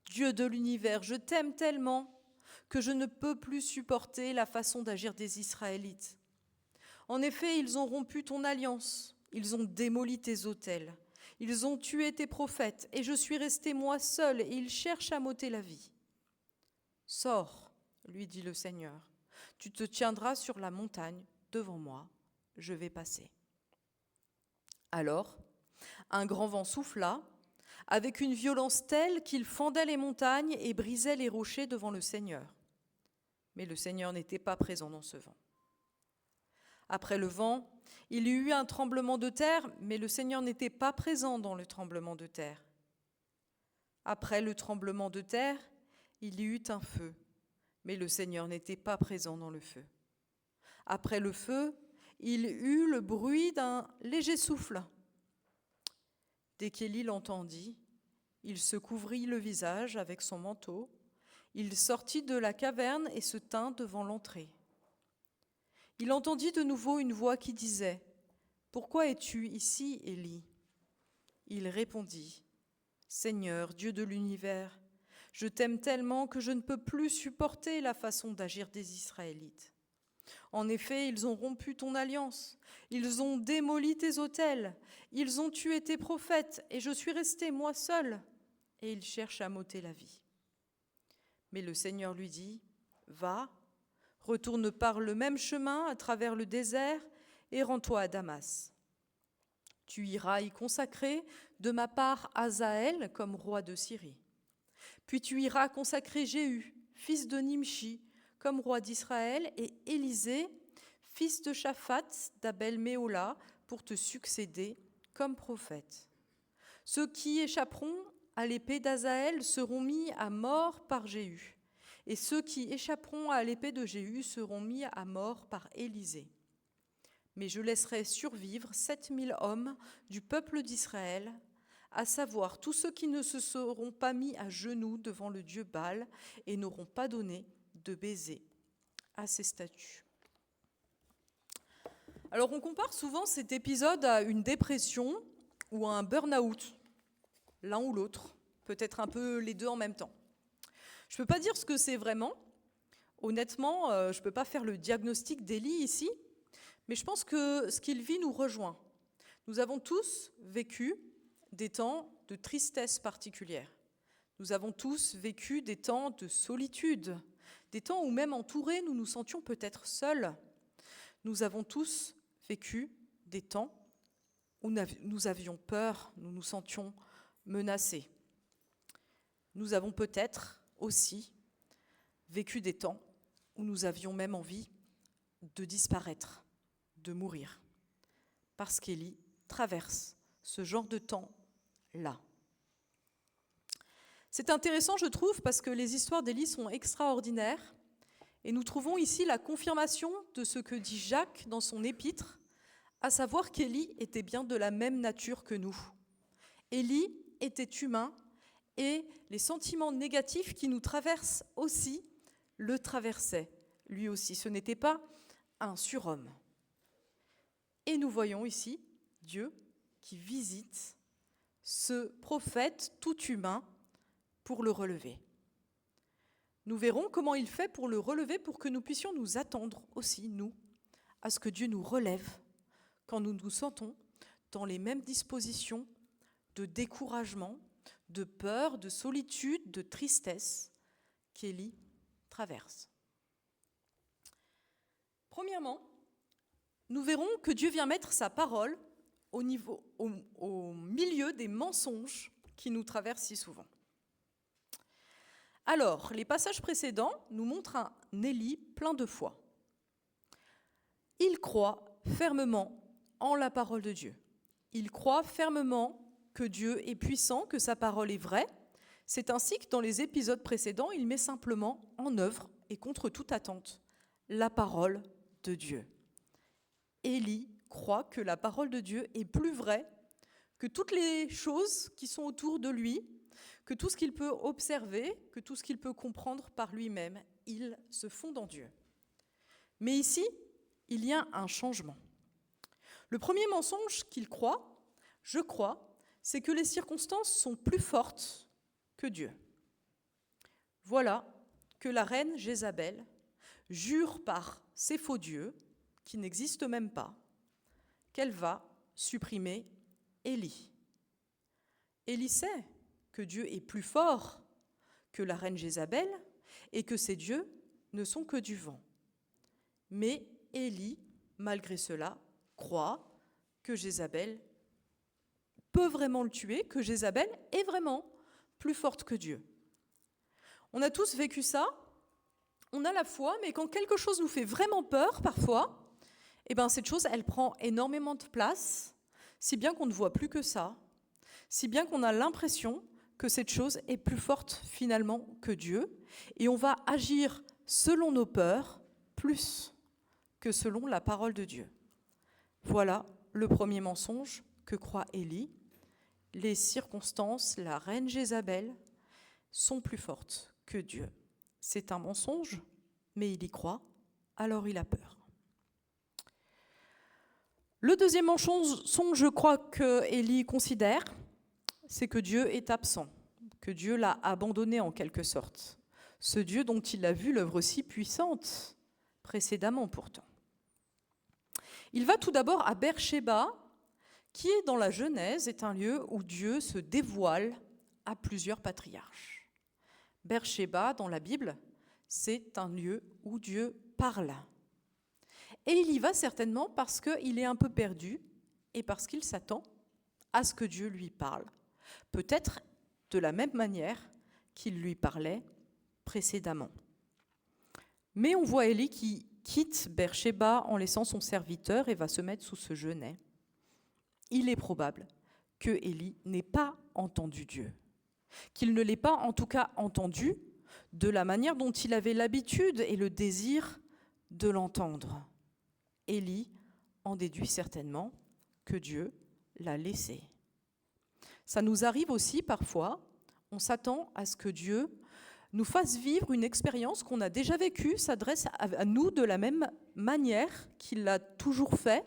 [SPEAKER 7] Dieu de l'univers, je t'aime tellement que je ne peux plus supporter la façon d'agir des Israélites. En effet, ils ont rompu ton alliance, ils ont démoli tes autels, ils ont tué tes prophètes, et je suis resté moi seul, et ils cherchent à m'ôter la vie. Sors, lui dit le Seigneur, tu te tiendras sur la montagne devant moi, je vais passer. Alors, un grand vent souffla, avec une violence telle qu'il fendait les montagnes et brisait les rochers devant le Seigneur. Mais le Seigneur n'était pas présent dans ce vent. Après le vent, il y eut un tremblement de terre, mais le Seigneur n'était pas présent dans le tremblement de terre. Après le tremblement de terre, il y eut un feu, mais le Seigneur n'était pas présent dans le feu. Après le feu, il eut le bruit d'un léger souffle. Dès qu'Élie l'entendit, il se couvrit le visage avec son manteau, il sortit de la caverne et se tint devant l'entrée. Il entendit de nouveau une voix qui disait « Pourquoi es-tu ici, Élie ?» Il répondit « Seigneur, Dieu de l'univers, je t'aime tellement que je ne peux plus supporter la façon d'agir des Israélites. En effet, ils ont rompu ton alliance, ils ont démoli tes autels, ils ont tué tes prophètes, et je suis resté moi seul, et ils cherchent à m'ôter la vie. » Mais le Seigneur lui dit, « Va, retourne par le même chemin à travers le désert, et rends-toi à Damas. Tu iras y consacrer de ma part Hazaël comme roi de Syrie. Puis tu iras consacrer Jéhu, fils de Nimshi, comme roi d'Israël, et Élisée, fils de Shaphat d'Abel-Méhola, pour te succéder comme prophète. Ceux qui échapperont à l'épée d'Hazaël seront mis à mort par Jéhu, et ceux qui échapperont à l'épée de Jéhu seront mis à mort par Élisée. Mais je laisserai survivre 7000 hommes du peuple d'Israël, à savoir tous ceux qui ne se seront pas mis à genoux devant le dieu Baal et n'auront pas donné de baiser à ses statues. » Alors on compare souvent cet épisode à une dépression ou à un burn-out, l'un ou l'autre, peut-être un peu les deux en même temps. Je ne peux pas dire ce que c'est vraiment. Honnêtement, je ne peux pas faire le diagnostic d'Élie ici, mais je pense que ce qu'il vit nous rejoint. Nous avons tous vécu des temps de tristesse particulière. Nous avons tous vécu des temps de solitude, des temps où même entourés, nous nous sentions peut-être seuls. Nous avons tous vécu des temps où nous avions peur, nous nous sentions menacés. Nous avons peut-être aussi vécu des temps où nous avions même envie de disparaître, de mourir, parce qu'Élie traverse ce genre de temps-là. C'est intéressant, je trouve, parce que les histoires d'Élie sont extraordinaires, et nous trouvons ici la confirmation de ce que dit Jacques dans son épître, à savoir qu'Élie était bien de la même nature que nous. Élie était humain, et les sentiments négatifs qui nous traversent aussi le traversaient, lui aussi. Ce n'était pas un surhomme. Et nous voyons ici Dieu qui visite ce prophète tout humain pour le relever. Nous verrons comment il fait pour le relever, pour que nous puissions nous attendre aussi, nous, à ce que Dieu nous relève quand nous nous sentons dans les mêmes dispositions de découragement, de peur, de solitude, de tristesse qu'Élie traverse. Premièrement, nous verrons que Dieu vient mettre sa parole au milieu des mensonges qui nous traversent si souvent. Alors, les passages précédents nous montrent un Élie plein de foi. Il croit fermement en la parole de Dieu. Il croit fermement que Dieu est puissant, que sa parole est vraie. C'est ainsi que dans les épisodes précédents, il met simplement en œuvre, et contre toute attente, la parole de Dieu. Élie croit que la parole de Dieu est plus vraie que toutes les choses qui sont autour de lui, que tout ce qu'il peut observer, que tout ce qu'il peut comprendre par lui-même. Il se fonde en Dieu. Mais ici, il y a un changement. Le premier mensonge qu'il croit, je crois, c'est que les circonstances sont plus fortes que Dieu. Voilà que la reine Jézabel jure par ses faux dieux, qui n'existent même pas, qu'elle va supprimer Élie. Élie sait que Dieu est plus fort que la reine Jézabel et que ces dieux ne sont que du vent. Mais Élie, malgré cela, croit que Jézabel peut vraiment le tuer, que Jézabel est vraiment plus forte que Dieu. On a tous vécu ça, on a la foi, mais quand quelque chose nous fait vraiment peur, parfois, cette chose, elle prend énormément de place, si bien qu'on ne voit plus que ça, si bien qu'on a l'impression que cette chose est plus forte finalement que Dieu, et on va agir selon nos peurs plus que selon la parole de Dieu. Voilà le premier mensonge que croit Élie. Les circonstances, la reine Jézabel, sont plus fortes que Dieu. C'est un mensonge, mais il y croit, alors il a peur. Le deuxième mensonge, je crois, que Élie considère, c'est que Dieu est absent, que Dieu l'a abandonné en quelque sorte. Ce Dieu dont il a vu l'œuvre si puissante précédemment pourtant. Il va tout d'abord à Beersheba, qui est dans la Genèse, est un lieu où Dieu se dévoile à plusieurs patriarches. Beersheba, dans la Bible, c'est un lieu où Dieu parle. Et il y va certainement parce qu'il est un peu perdu et parce qu'il s'attend à ce que Dieu lui parle. Peut-être de la même manière qu'il lui parlait précédemment. Mais on voit Élie qui quitte Beersheba en laissant son serviteur et va se mettre sous ce genêt. Il est probable que Élie n'ait pas entendu Dieu, qu'il ne l'ait pas en tout cas entendu de la manière dont il avait l'habitude et le désir de l'entendre. Élie en déduit certainement que Dieu l'a laissé. Ça nous arrive aussi parfois, on s'attend à ce que Dieu nous fasse vivre une expérience qu'on a déjà vécue, s'adresse à nous de la même manière qu'il l'a toujours fait.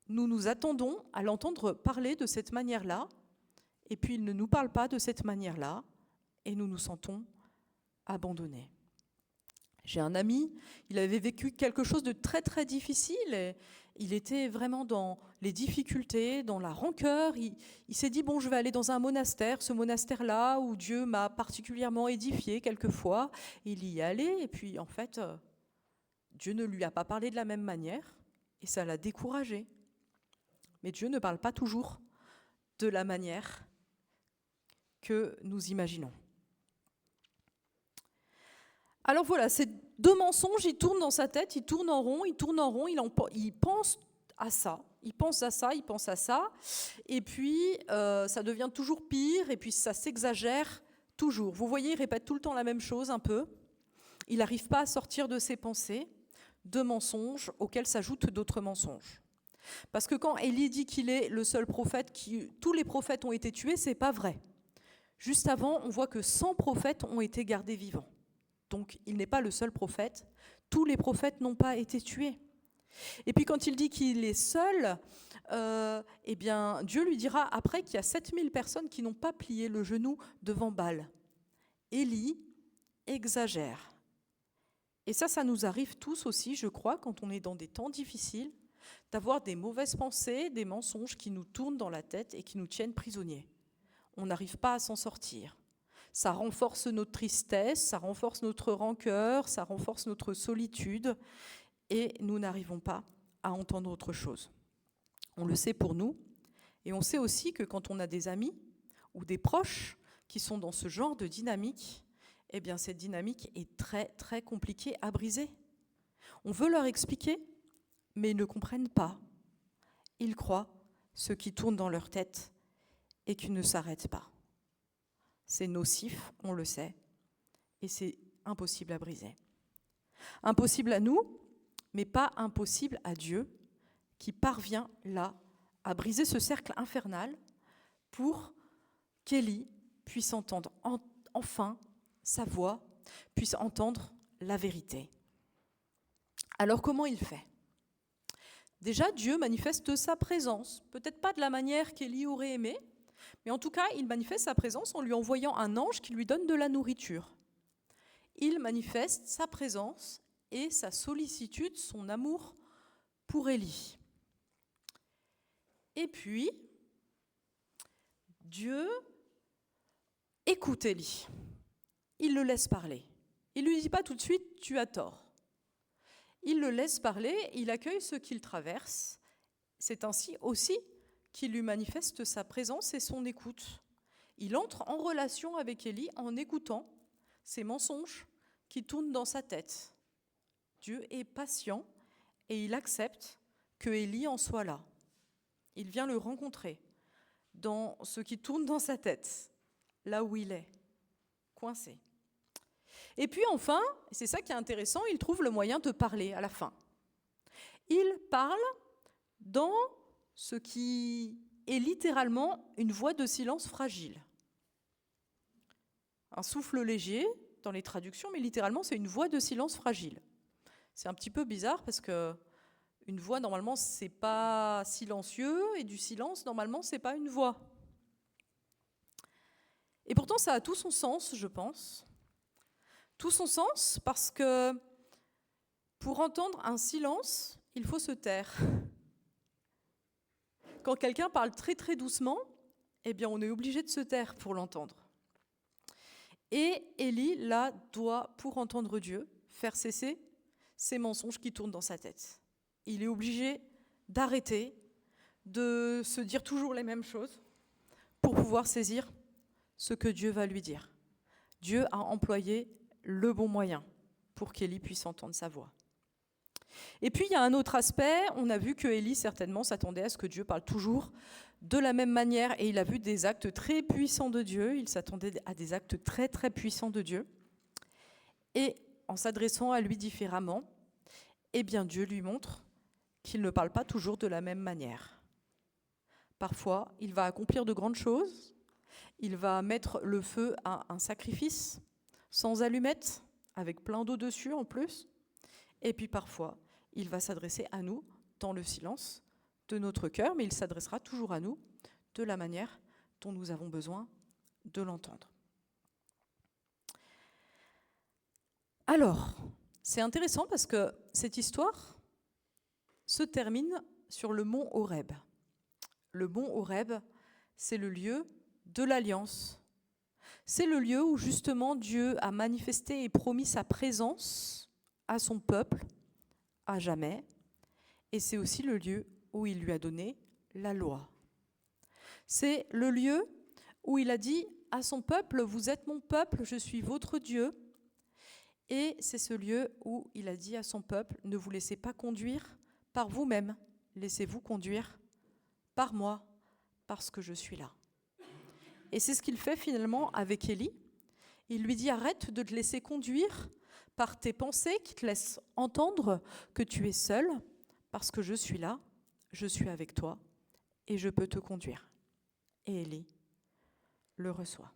[SPEAKER 7] Nous nous attendons à l'entendre parler de cette manière-là, et puis il ne nous parle pas de cette manière-là, et nous nous sentons abandonnés. J'ai un ami, il avait vécu quelque chose de très très difficile, et il était vraiment dans les difficultés, dans la rancœur. Il s'est dit, bon, je vais aller dans un monastère, ce monastère-là où Dieu m'a particulièrement édifié quelquefois. Il y est allé, et puis en fait, Dieu ne lui a pas parlé de la même manière, et ça l'a découragé. Mais Dieu ne parle pas toujours de la manière que nous imaginons. Alors voilà, ces deux mensonges, ils tournent dans sa tête, ils tournent en rond, il pense à ça, il pense à ça, et puis ça devient toujours pire, et puis ça s'exagère toujours. Vous voyez, il répète tout le temps la même chose un peu. Il n'arrive pas à sortir de ses pensées, de mensonges auxquels s'ajoutent d'autres mensonges. Parce que quand Élie dit qu'il est le seul prophète, tous les prophètes ont été tués, c'est pas vrai. Juste avant, on voit que 100 prophètes ont été gardés vivants. Donc il n'est pas le seul prophète, tous les prophètes n'ont pas été tués. Et puis quand il dit qu'il est seul, Dieu lui dira après qu'il y a 7000 personnes qui n'ont pas plié le genou devant Baal. Élie exagère. Et ça nous arrive tous aussi, je crois, quand on est dans des temps difficiles, d'avoir des mauvaises pensées, des mensonges qui nous tournent dans la tête et qui nous tiennent prisonniers. On n'arrive pas à s'en sortir. Ça renforce notre tristesse, ça renforce notre rancœur, ça renforce notre solitude, et nous n'arrivons pas à entendre autre chose. On le sait pour nous, et on sait aussi que quand on a des amis ou des proches qui sont dans ce genre de dynamique, eh bien cette dynamique est très très compliquée à briser. On veut leur expliquer, mais ils ne comprennent pas. Ils croient ce qui tourne dans leur tête et qui ne s'arrête pas. C'est nocif, on le sait, et c'est impossible à briser. Impossible à nous, mais pas impossible à Dieu, qui parvient là à briser ce cercle infernal pour qu'Élie puisse entendre enfin sa voix, puisse entendre la vérité. Alors comment il fait ? Déjà, Dieu manifeste sa présence, peut-être pas de la manière qu'Élie aurait aimé, mais en tout cas, il manifeste sa présence en lui envoyant un ange qui lui donne de la nourriture. Il manifeste sa présence et sa sollicitude, son amour pour Élie. Et puis, Dieu écoute Élie. Il le laisse parler. Il ne lui dit pas tout de suite « tu as tort ». Il le laisse parler, il accueille ce qu'il traverse. C'est ainsi aussi qu'il lui manifeste sa présence et son écoute. Il entre en relation avec Élie en écoutant ces mensonges qui tournent dans sa tête. Dieu est patient et il accepte que Élie en soit là. Il vient le rencontrer dans ce qui tourne dans sa tête, là où il est, coincé. Et puis enfin, c'est ça qui est intéressant, il trouve le moyen de parler à la fin. Il parle dans ce qui est littéralement une voix de silence fragile. Un souffle léger dans les traductions, mais littéralement c'est une voix de silence fragile. C'est un petit peu bizarre parce que une voix normalement c'est pas silencieux et du silence normalement c'est pas une voix. Et pourtant ça a tout son sens, je pense. Tout son sens parce que pour entendre un silence, il faut se taire. Quand quelqu'un parle très très doucement, eh bien on est obligé de se taire pour l'entendre. Et Élie, là, doit, pour entendre Dieu, faire cesser ces mensonges qui tournent dans sa tête. Il est obligé d'arrêter, de se dire toujours les mêmes choses pour pouvoir saisir ce que Dieu va lui dire. Dieu a employé le bon moyen pour qu'Élie puisse entendre sa voix. Et puis il y a un autre aspect, on a vu que Élie certainement s'attendait à ce que Dieu parle toujours de la même manière et il a vu des actes très puissants de Dieu, il s'attendait à des actes très très puissants de Dieu. Et en s'adressant à lui différemment, eh bien Dieu lui montre qu'il ne parle pas toujours de la même manière. Parfois, il va accomplir de grandes choses, il va mettre le feu à un sacrifice, sans allumettes, avec plein d'eau dessus en plus. Et puis parfois, il va s'adresser à nous dans le silence de notre cœur, mais il s'adressera toujours à nous de la manière dont nous avons besoin de l'entendre. Alors, c'est intéressant parce que cette histoire se termine sur le mont Horeb. Le mont Horeb, c'est le lieu de l'alliance. C'est le lieu où justement Dieu a manifesté et promis sa présence à son peuple à jamais. Et c'est aussi le lieu où il lui a donné la loi. C'est le lieu où il a dit à son peuple, vous êtes mon peuple, je suis votre Dieu. Et c'est ce lieu où il a dit à son peuple, ne vous laissez pas conduire par vous-même, laissez-vous conduire par moi, parce que je suis là. Et c'est ce qu'il fait finalement avec Élie. Il lui dit, arrête de te laisser conduire par tes pensées qui te laissent entendre que tu es seul, parce que je suis là, je suis avec toi, et je peux te conduire. Et Élie le reçoit.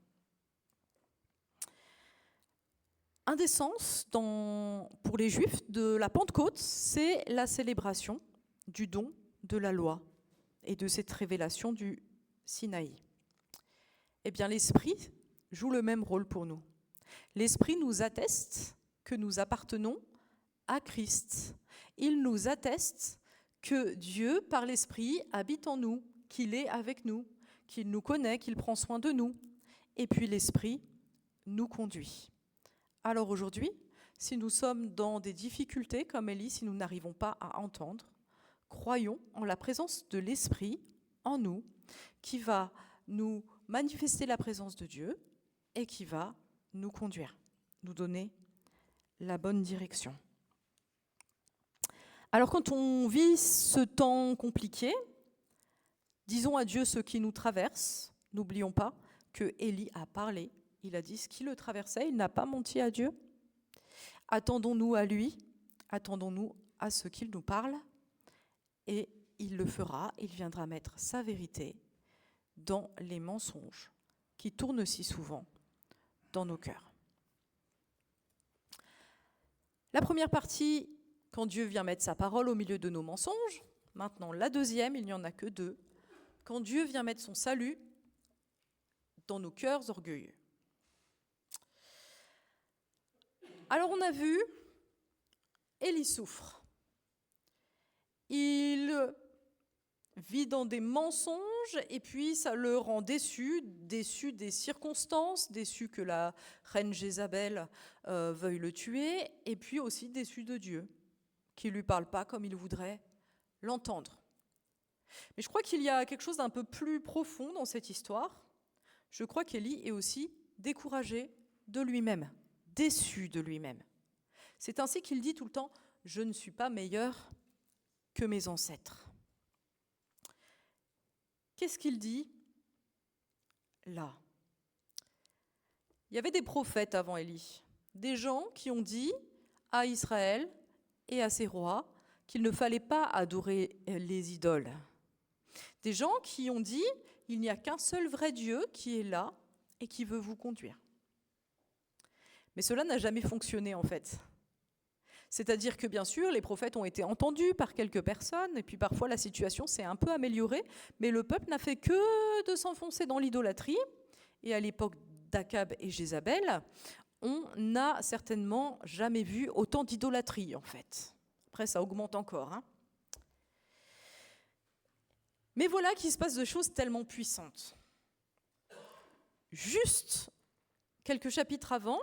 [SPEAKER 7] Un des sens pour les Juifs de la Pentecôte, c'est la célébration du don de la loi et de cette révélation du Sinaï. Eh bien, l'Esprit joue le même rôle pour nous. L'Esprit nous atteste que nous appartenons à Christ. Il nous atteste que Dieu, par l'Esprit, habite en nous, qu'il est avec nous, qu'il nous connaît, qu'il prend soin de nous. Et puis l'Esprit nous conduit. Alors aujourd'hui, si nous sommes dans des difficultés comme Élie, si nous n'arrivons pas à entendre, croyons en la présence de l'Esprit en nous, qui va nous manifester la présence de Dieu et qui va nous conduire, nous donner la bonne direction. Alors quand on vit ce temps compliqué, disons à Dieu ce qui nous traverse. N'oublions pas que Élie a parlé, il a dit ce qui le traversait, il n'a pas menti à Dieu. Attendons-nous à lui, attendons-nous à ce qu'il nous parle et il le fera, il viendra mettre sa vérité dans les mensonges qui tournent si souvent dans nos cœurs. La première partie quand Dieu vient mettre sa parole au milieu de nos mensonges. Maintenant, la deuxième, il n'y en a que deux, quand Dieu vient mettre son salut dans nos cœurs orgueilleux. Alors on a vu, Élie souffre. Il vit dans des mensonges et puis ça le rend déçu des circonstances, déçu que la reine Jézabel veuille le tuer, et puis aussi déçu de Dieu, qui ne lui parle pas comme il voudrait l'entendre. Mais je crois qu'il y a quelque chose d'un peu plus profond dans cette histoire. Je crois qu'Élie est aussi découragé de lui-même, déçu de lui-même. C'est ainsi qu'il dit tout le temps « Je ne suis pas meilleur que mes ancêtres ». Qu'est-ce qu'il dit là? Il y avait des prophètes avant Élie, des gens qui ont dit à Israël et à ses rois qu'il ne fallait pas adorer les idoles. Des gens qui ont dit « Il n'y a qu'un seul vrai Dieu qui est là et qui veut vous conduire ». Mais cela n'a jamais fonctionné en fait. C'est-à-dire que bien sûr, les prophètes ont été entendus par quelques personnes, et puis parfois la situation s'est un peu améliorée, mais le peuple n'a fait que de s'enfoncer dans l'idolâtrie. Et à l'époque d'Akab et Jézabel, on n'a certainement jamais vu autant d'idolâtrie en fait. Après, ça augmente encore. Mais voilà qu'il se passe de choses tellement puissantes. Juste quelques chapitres avant,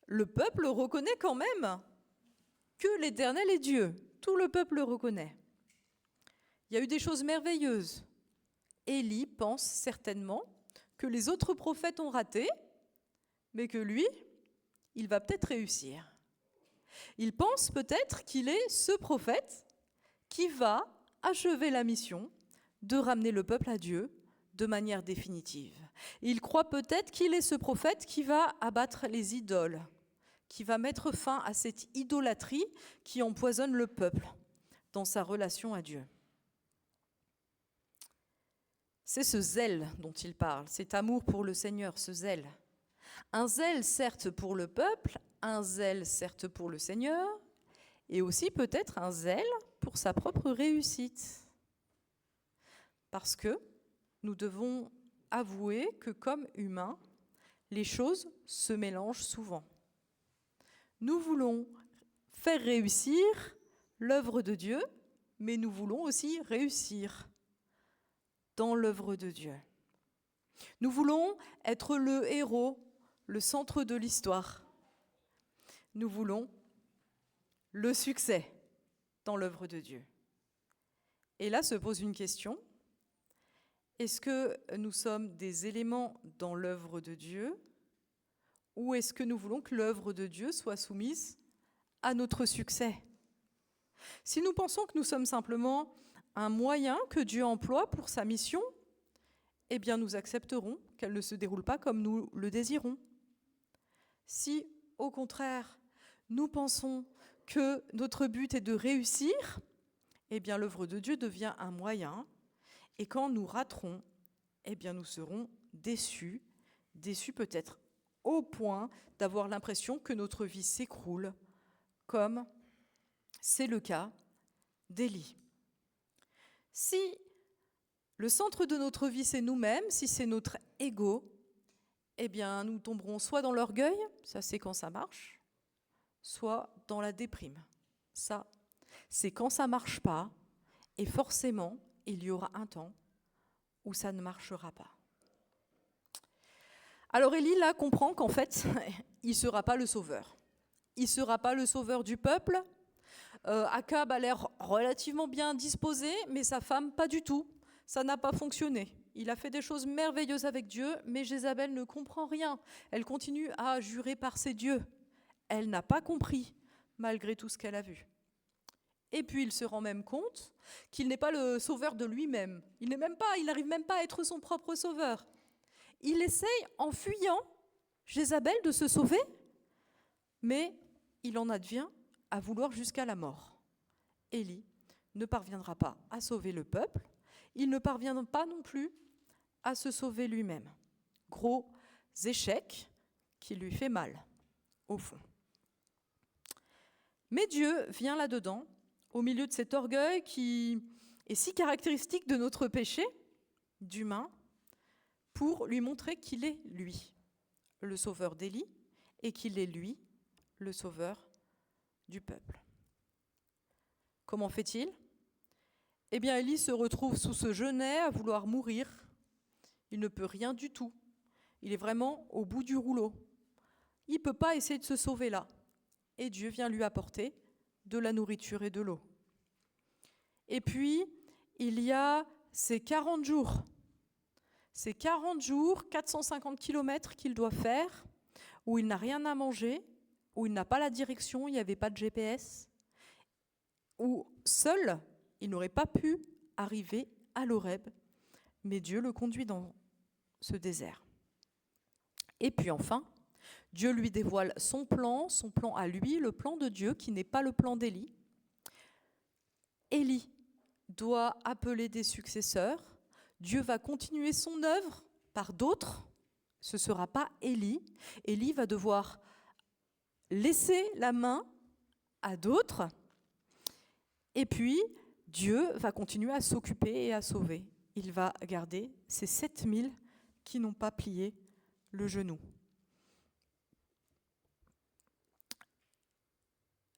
[SPEAKER 7] le peuple reconnaît quand même que l'Éternel est Dieu. Tout le peuple le reconnaît. Il y a eu des choses merveilleuses. Élie pense certainement que les autres prophètes ont raté, mais que lui, il va peut-être réussir. Il pense peut-être qu'il est ce prophète qui va achever la mission de ramener le peuple à Dieu de manière définitive. Il croit peut-être qu'il est ce prophète qui va abattre les idoles, qui va mettre fin à cette idolâtrie qui empoisonne le peuple dans sa relation à Dieu. C'est ce zèle dont il parle, cet amour pour le Seigneur, ce zèle. Un zèle certes pour le peuple, un zèle certes pour le Seigneur, et aussi peut-être un zèle pour sa propre réussite. Parce que nous devons avouer que comme humains, les choses se mélangent souvent. Nous voulons faire réussir l'œuvre de Dieu, mais nous voulons aussi réussir dans l'œuvre de Dieu. Nous voulons être le héros, le centre de l'histoire. Nous voulons le succès dans l'œuvre de Dieu. Et là se pose une question. Est-ce que nous sommes des éléments dans l'œuvre de Dieu, ou est-ce que nous voulons que l'œuvre de Dieu soit soumise à notre succès? Si nous pensons que nous sommes simplement un moyen que Dieu emploie pour sa mission, eh bien nous accepterons qu'elle ne se déroule pas comme nous le désirons. Si, au contraire, nous pensons que notre but est de réussir, eh bien l'œuvre de Dieu devient un moyen, et quand nous raterons, eh bien nous serons déçus peut-être au point d'avoir l'impression que notre vie s'écroule, comme c'est le cas d'Élie. Si le centre de notre vie c'est nous-mêmes, si c'est notre ego, eh bien nous tomberons soit dans l'orgueil, ça c'est quand ça marche, soit dans la déprime. Ça, c'est quand ça ne marche pas, et forcément, il y aura un temps où ça ne marchera pas. Alors Élie, là, comprend qu'en fait, il ne sera pas le sauveur. Il ne sera pas le sauveur du peuple. Akab a l'air relativement bien disposé, mais sa femme, pas du tout. Ça n'a pas fonctionné. Il a fait des choses merveilleuses avec Dieu, mais Jézabel ne comprend rien. Elle continue à jurer par ses dieux. Elle n'a pas compris, malgré tout ce qu'elle a vu. Et puis il se rend même compte qu'il n'est pas le sauveur de lui-même. Il n'arrive même pas à être son propre sauveur. Il essaye, en fuyant Jézabel, de se sauver, mais il en advient à vouloir jusqu'à la mort. Élie ne parviendra pas à sauver le peuple, il ne parvient pas non plus à se sauver lui-même. Gros échec qui lui fait mal, au fond. Mais Dieu vient là-dedans, au milieu de cet orgueil qui est si caractéristique de notre péché, d'humain, pour lui montrer qu'il est lui, le sauveur d'Élie, et qu'il est lui, le sauveur du peuple. Comment fait-il ? Eh bien, Élie se retrouve sous ce genêt à vouloir mourir. Il ne peut rien du tout. Il est vraiment au bout du rouleau. Il ne peut pas essayer de se sauver là. Et Dieu vient lui apporter de la nourriture et de l'eau. Et puis, il y a ces 40 jours. Ces 40 jours, 450 kilomètres qu'il doit faire, où il n'a rien à manger, où il n'a pas la direction, il n'y avait pas de GPS, où seul, il n'aurait pas pu arriver à l'Horeb, mais Dieu le conduit dans ce désert. Et puis enfin, Dieu lui dévoile son plan à lui, le plan de Dieu, qui n'est pas le plan d'Élie. Élie doit appeler des successeurs. Dieu va continuer son œuvre par d'autres. Ce ne sera pas Élie. Élie va devoir laisser la main à d'autres. Et puis, Dieu va continuer à s'occuper et à sauver. Il va garder ces 7000 qui n'ont pas plié le genou.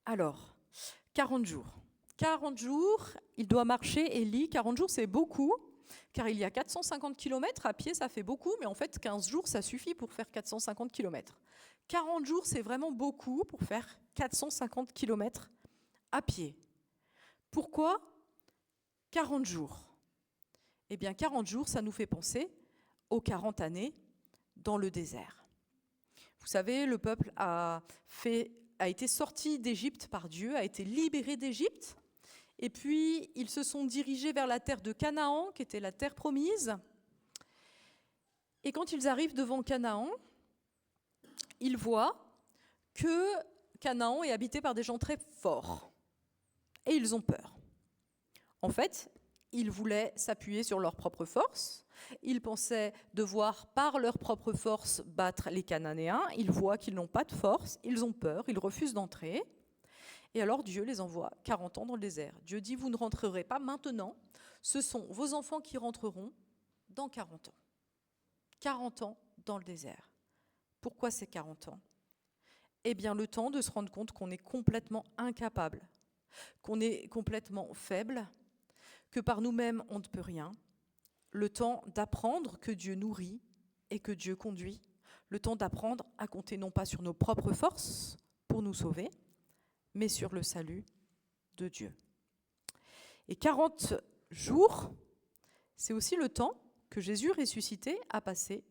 [SPEAKER 7] Alors, 40 jours. 40 jours, il doit marcher, Élie. 40 jours, c'est beaucoup, car il y a 450 km à pied, ça fait beaucoup, mais en fait, 15 jours, ça suffit pour faire 450 km. 40 jours, c'est vraiment beaucoup pour faire 450 km à pied. Pourquoi 40 jours ? Eh bien, 40 jours, ça nous fait penser aux 40 années dans le désert. Vous savez, le peuple a été sorti d'Égypte par Dieu, a été libéré d'Égypte, et puis ils se sont dirigés vers la terre de Canaan, qui était la terre promise. Et quand ils arrivent devant Canaan, ils voient que Canaan est habité par des gens très forts, et ils ont peur. En fait, ils voulaient s'appuyer sur leur propre force. Ils pensaient devoir, par leur propre force, battre les Cananéens. Ils voient qu'ils n'ont pas de force, ils ont peur, ils refusent d'entrer. Et alors Dieu les envoie 40 ans dans le désert. Dieu dit, vous ne rentrerez pas maintenant, ce sont vos enfants qui rentreront dans 40 ans. 40 ans dans le désert. Pourquoi ces 40 ans ? Eh bien, le temps de se rendre compte qu'on est complètement incapable, qu'on est complètement faible, que par nous-mêmes, on ne peut rien. Le temps d'apprendre que Dieu nourrit et que Dieu conduit. Le temps d'apprendre à compter non pas sur nos propres forces pour nous sauver, mais sur le salut de Dieu. Et 40 jours, c'est aussi le temps que Jésus ressuscité a passé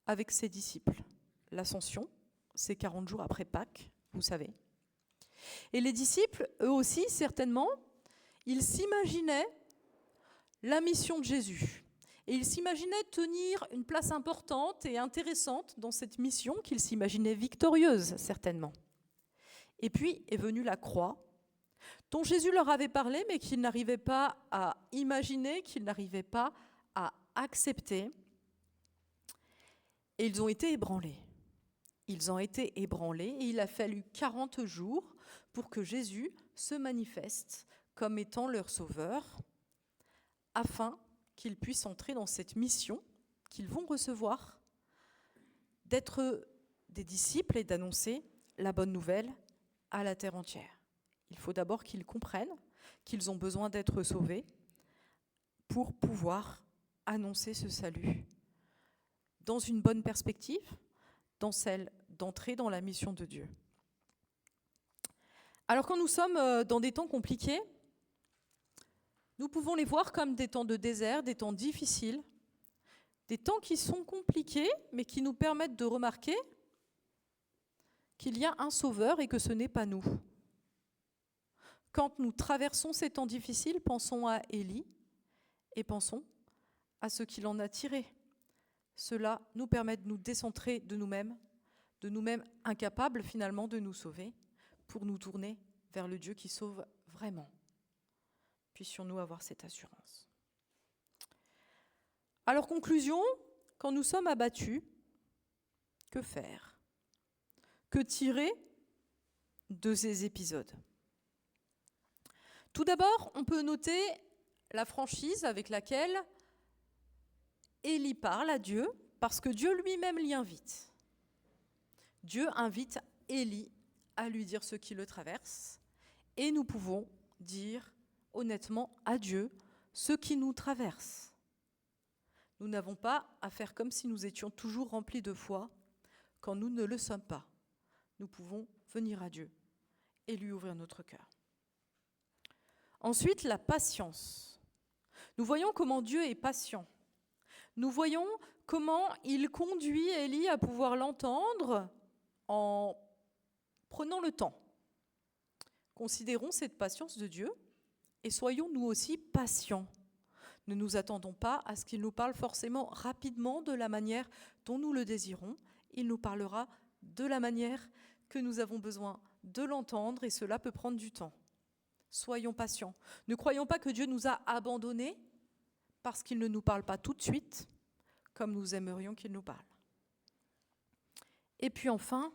[SPEAKER 7] avec ses disciples. L'ascension, c'est 40 jours après Pâques, vous savez. Et les disciples, eux aussi, certainement, ils s'imaginaient la mission de Jésus. Et ils s'imaginaient tenir une place importante et intéressante dans cette mission qu'ils s'imaginaient victorieuse, certainement. Et puis est venue la croix, dont Jésus leur avait parlé, mais qu'ils n'arrivaient pas à imaginer, qu'ils n'arrivaient pas à accepter. Et ils ont été ébranlés. Ils ont été ébranlés et il a fallu 40 jours pour que Jésus se manifeste comme étant leur sauveur, afin qu'ils puissent entrer dans cette mission qu'ils vont recevoir, d'être des disciples et d'annoncer la bonne nouvelle à la terre entière. Il faut d'abord qu'ils comprennent qu'ils ont besoin d'être sauvés pour pouvoir annoncer ce salut dans une bonne perspective, dans celle d'entrer dans la mission de Dieu. Alors quand nous sommes dans des temps compliqués, nous pouvons les voir comme des temps de désert, des temps difficiles, des temps qui sont compliqués, mais qui nous permettent de remarquer qu'il y a un sauveur et que ce n'est pas nous. Quand nous traversons ces temps difficiles, pensons à Élie et pensons à ce qu'il en a tiré. Cela nous permet de nous décentrer de nous-mêmes incapables finalement de nous sauver, pour nous tourner vers le Dieu qui sauve vraiment. Puissions-nous avoir cette assurance. Alors, conclusion, quand nous sommes abattus, que faire ? Que tirer ? de ces épisodes. Tout d'abord, on peut noter la franchise avec laquelle Élie parle à Dieu, parce que Dieu lui-même l'y invite. Dieu invite Élie à lui dire ce qui le traverse, et nous pouvons dire honnêtement à Dieu ce qui nous traverse. Nous n'avons pas à faire comme si nous étions toujours remplis de foi quand nous ne le sommes pas. Nous pouvons venir à Dieu et lui ouvrir notre cœur. Ensuite, la patience. Nous voyons comment Dieu est patient. Nous voyons comment il conduit Élie à pouvoir l'entendre en prenant le temps. Considérons cette patience de Dieu et soyons nous aussi patients. Ne nous attendons pas à ce qu'il nous parle forcément rapidement de la manière dont nous le désirons. Il nous parlera de la manière que nous avons besoin de l'entendre et cela peut prendre du temps. Soyons patients. Ne croyons pas que Dieu nous a abandonnés parce qu'il ne nous parle pas tout de suite comme nous aimerions qu'il nous parle. Et puis enfin,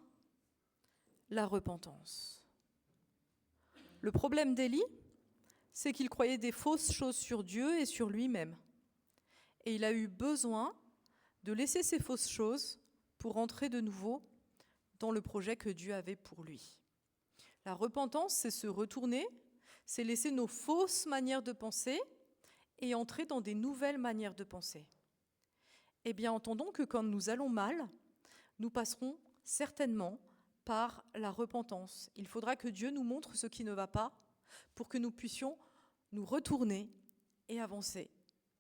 [SPEAKER 7] la repentance. Le problème d'Élie, c'est qu'il croyait des fausses choses sur Dieu et sur lui-même. Et il a eu besoin de laisser ces fausses choses pour entrer de nouveau dans le projet que Dieu avait pour lui. La repentance, c'est se retourner, c'est laisser nos fausses manières de penser et entrer dans des nouvelles manières de penser. Eh bien, entendons que quand nous allons mal, nous passerons certainement par la repentance. Il faudra que Dieu nous montre ce qui ne va pas pour que nous puissions nous retourner et avancer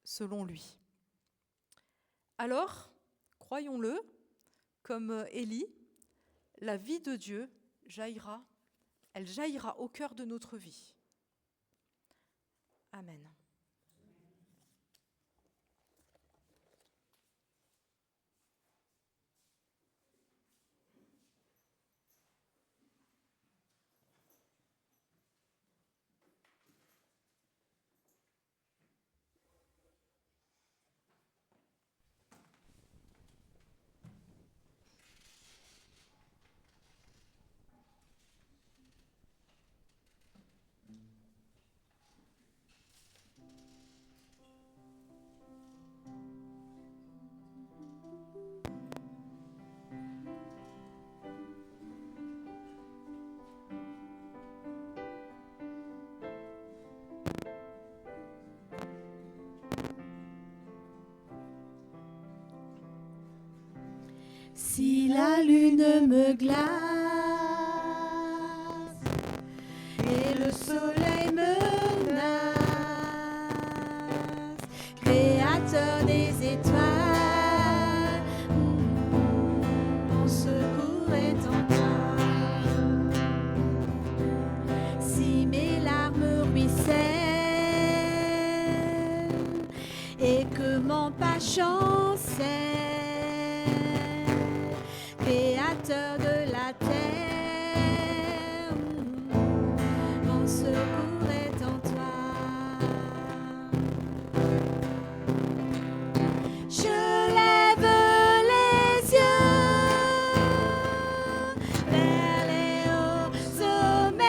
[SPEAKER 7] selon lui. Alors, croyons-le, comme Élie, la vie de Dieu jaillira, elle jaillira au cœur de notre vie. Amen.
[SPEAKER 4] Si la lune me glace et le soleil menace, créateur des étoiles, mon secours est en toi. Si mes larmes ruissellent et que mon pas chancelle, créateur de la terre, mon secours est en toi. Je lève les yeux vers les hauts sommets,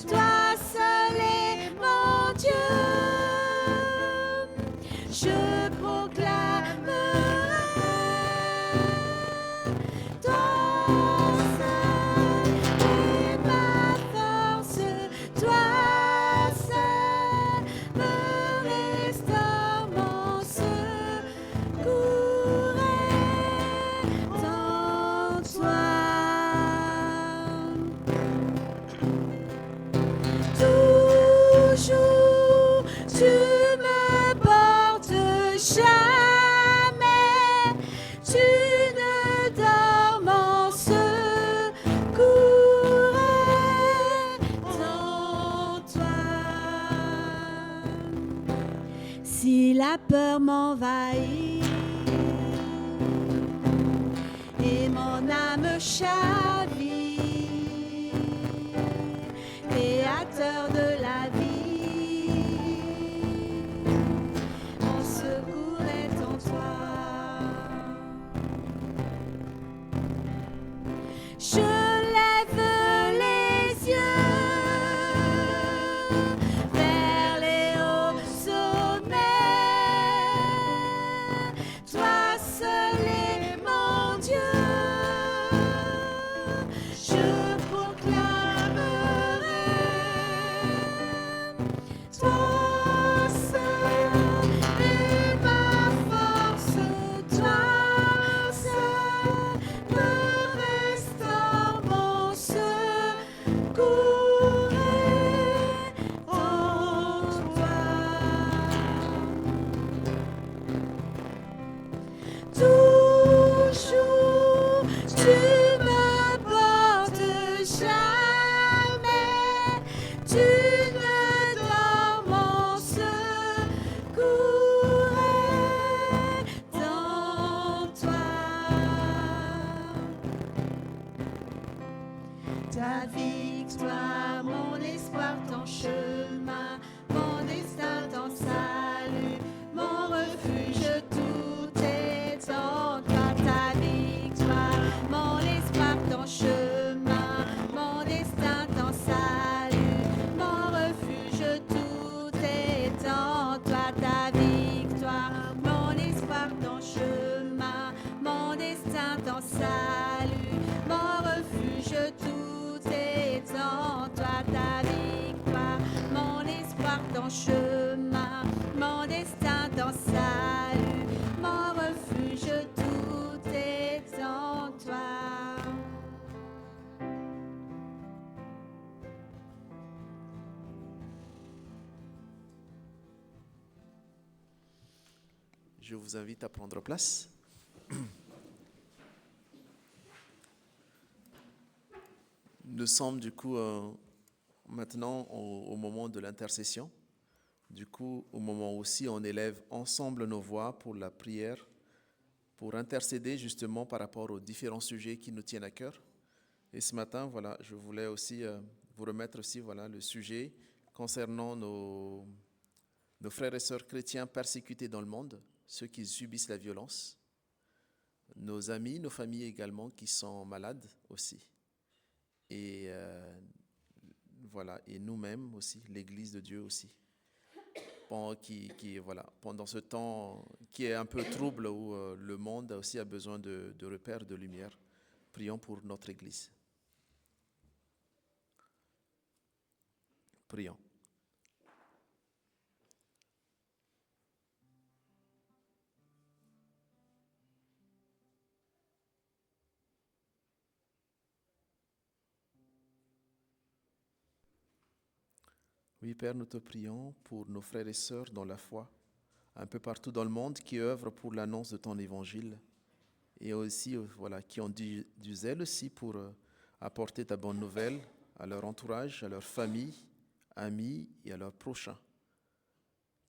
[SPEAKER 4] toi seul est mon Dieu, je proclamerai. Si la peur m'envahit et mon âme chavire, créateur de la vie, mon secours est en toi. Je ardent chemin, mon destin dans salut, mon refuge, tout est en toi.
[SPEAKER 1] Je vous invite à prendre place. Nous sommes du coup maintenant au moment de l'intercession. Du coup, au moment aussi, on élève ensemble nos voix pour la prière, pour intercéder justement par rapport aux différents sujets qui nous tiennent à cœur. Et ce matin, voilà, je voulais aussi vous remettre aussi voilà, le sujet concernant nos frères et sœurs chrétiens persécutés dans le monde, ceux qui subissent la violence, nos amis, nos familles également qui sont malades aussi. Et voilà, et nous-mêmes aussi, l'Église de Dieu aussi. Pendant ce temps qui est un peu trouble où le monde aussi a besoin de repères, de lumière, prions pour notre Église. Prions. Oui, Père, nous te prions pour nos frères et sœurs dans la foi, un peu partout dans le monde, qui œuvrent pour l'annonce de ton évangile et aussi voilà, qui ont du zèle aussi pour apporter ta bonne nouvelle à leur entourage, à leur famille, amis et à leurs prochains,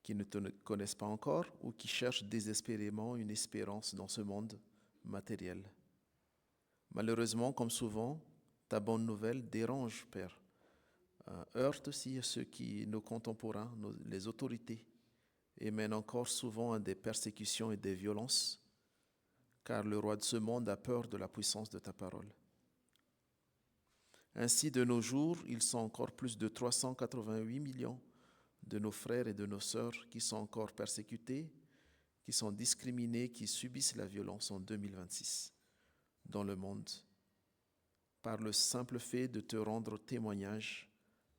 [SPEAKER 1] qui ne te connaissent pas encore ou qui cherchent désespérément une espérance dans ce monde matériel. Malheureusement, comme souvent, ta bonne nouvelle dérange, Père. Heurte aussi ceux qui, nos contemporains, les autorités, et mène encore souvent à des persécutions et des violences, car le roi de ce monde a peur de la puissance de ta parole. Ainsi, de nos jours, ils sont encore plus de 388 millions de nos frères et de nos sœurs qui sont encore persécutés, qui sont discriminés, qui subissent la violence en 2026 dans le monde, par le simple fait de te rendre témoignage,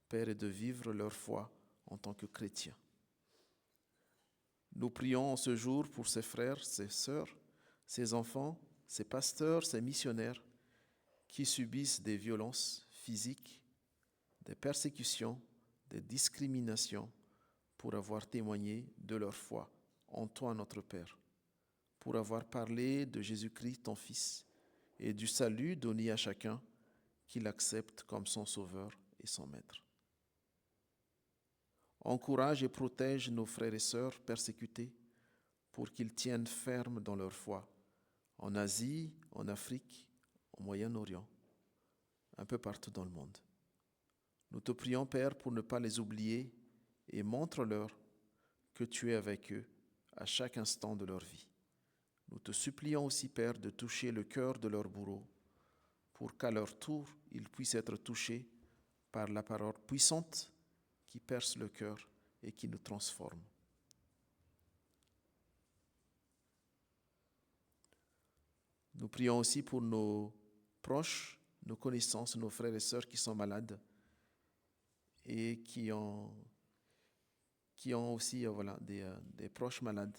[SPEAKER 1] Père, et de vivre leur foi en tant que chrétiens. Nous prions en ce jour pour ces frères, ces sœurs, ces enfants, ces pasteurs, ces missionnaires qui subissent des violences physiques, des persécutions, des discriminations pour avoir témoigné de leur foi en toi, notre Père, pour avoir parlé de Jésus-Christ, ton Fils, et du salut donné à chacun qui l'accepte comme son Sauveur et son Maître. Encourage et protège nos frères et sœurs persécutés pour qu'ils tiennent ferme dans leur foi, en Asie, en Afrique, au Moyen-Orient, un peu partout dans le monde. Nous te prions, Père, pour ne pas les oublier et montre-leur que tu es avec eux à chaque instant de leur vie. Nous te supplions aussi, Père, de toucher le cœur de leurs bourreaux pour qu'à leur tour, ils puissent être touchés par la parole puissante qui perce le cœur et qui nous transforme. Nous prions aussi pour nos proches, nos connaissances, nos frères et sœurs qui sont malades et qui ont aussi des proches malades.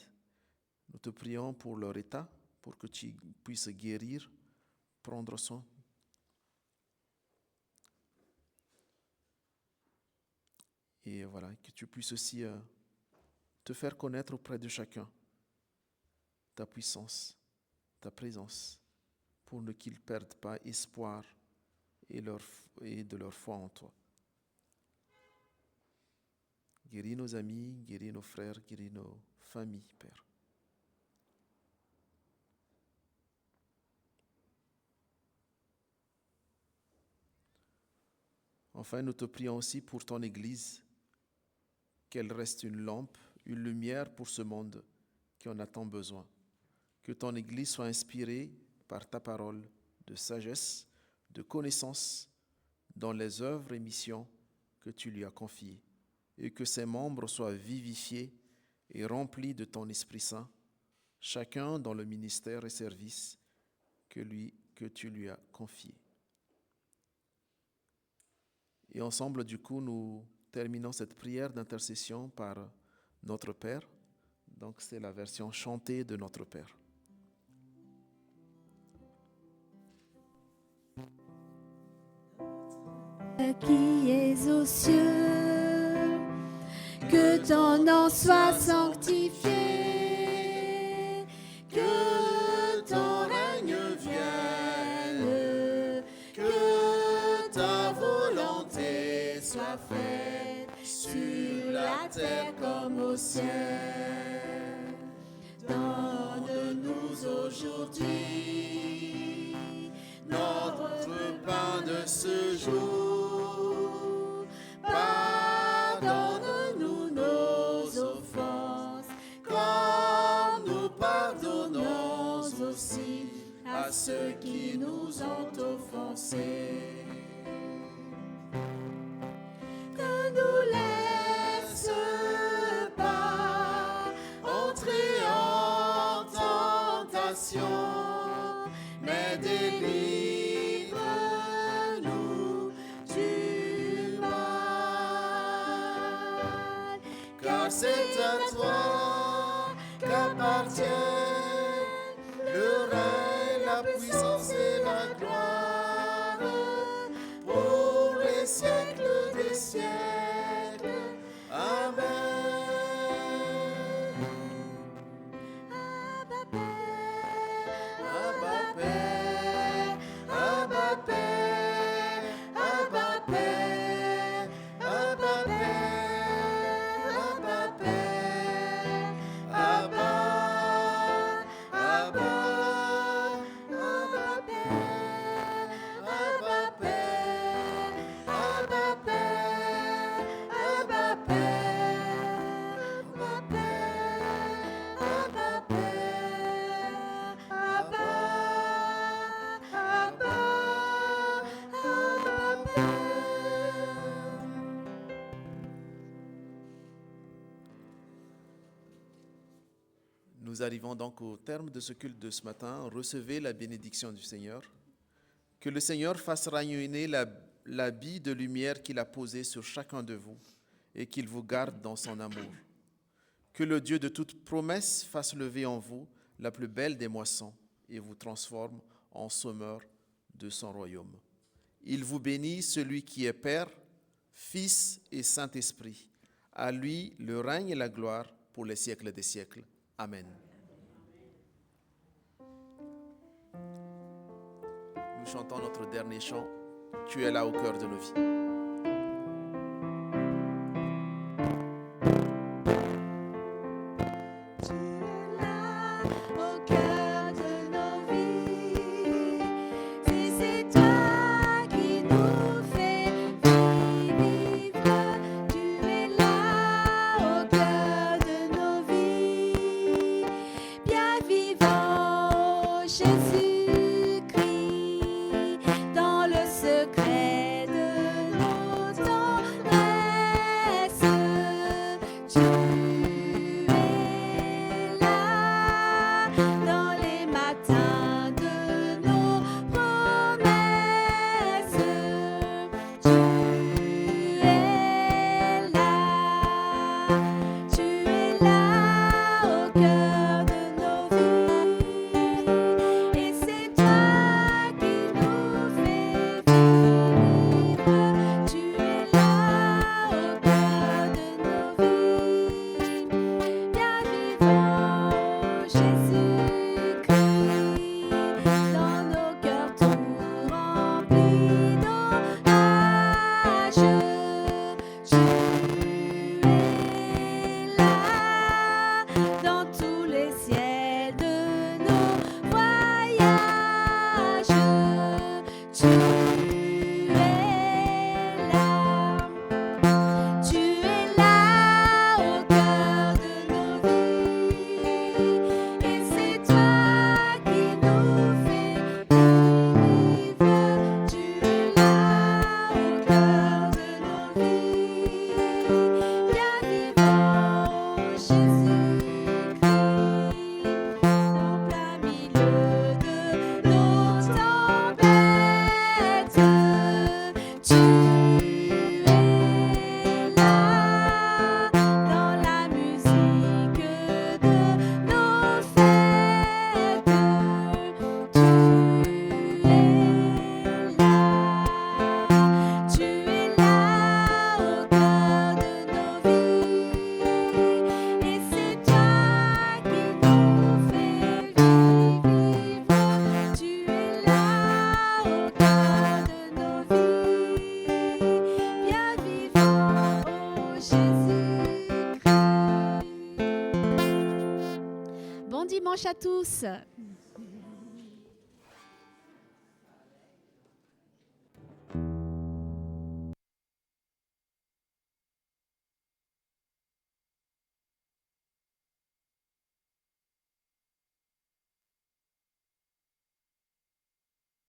[SPEAKER 1] Nous te prions pour leur état, pour que tu puisses guérir, prendre soin. Et voilà, que tu puisses aussi te faire connaître auprès de chacun ta puissance, ta présence, pour qu'ils ne perdent pas espoir et de leur foi en toi. Guéris nos amis, guéris nos frères, guéris nos familles, Père. Enfin, nous te prions aussi pour ton Église, qu'elle reste une lampe, une lumière pour ce monde qui en a tant besoin. Que ton Église soit inspirée par ta parole de sagesse, de connaissance dans les œuvres et missions que tu lui as confiées, et que ses membres soient vivifiés et remplis de ton Esprit Saint, chacun dans le ministère et service que tu lui as confié. Et ensemble, du coup, nous terminons cette prière d'intercession par Notre Père. Donc c'est la version chantée de Notre Père.
[SPEAKER 4] Qui es aux cieux, que ton nom soit sanctifié, que ton règne vienne, que ta volonté soit faite sur la terre comme au ciel. Donne-nous aujourd'hui notre pain de ce jour. Pardonne-nous nos offenses, comme nous pardonnons aussi à ceux qui nous ont offensés. Ne nous laisse pas entrer en tentation, mais délivre-nous du mal. Car c'est à toi qu'appartiennent le règne, la puissance et la gloire pour les siècles des siècles. Amen. Abba Père, Abba Père, Abba Père, Abba Père, Abba Père, Abba Père, Abba, Abba, Abba Père, Abba Père, Abba Père, Abba Père, Abba Père, Abba Père, Abba, Abba, Abba Père.
[SPEAKER 1] Nous arrivons donc au terme de ce culte de ce matin. Recevez la bénédiction du Seigneur. Que le Seigneur fasse rayonner l'habit de lumière qu'il a posé sur chacun de vous et qu'il vous garde dans son amour. Que le Dieu de toute promesse fasse lever en vous la plus belle des moissons et vous transforme en semeur de son royaume. Il vous bénit, celui qui est Père, Fils et Saint-Esprit. À lui le règne et la gloire pour les siècles des siècles. Amen. Nous chantons notre dernier chant. Tu es là au cœur de nos vies.
[SPEAKER 4] Tu es là au cœur de nos vies. Si c'est toi qui nous fais vivre, tu es là au cœur de nos vies. Bien vivant, Jésus-Christ, dans le secret de nos tendresses, tu es là dans les matins de nos promesses. Tu es là au cœur de nos vies. Et c'est toi qui nous fais vivre. Tu es là au cœur de nos vies.
[SPEAKER 8] dimanche à tous.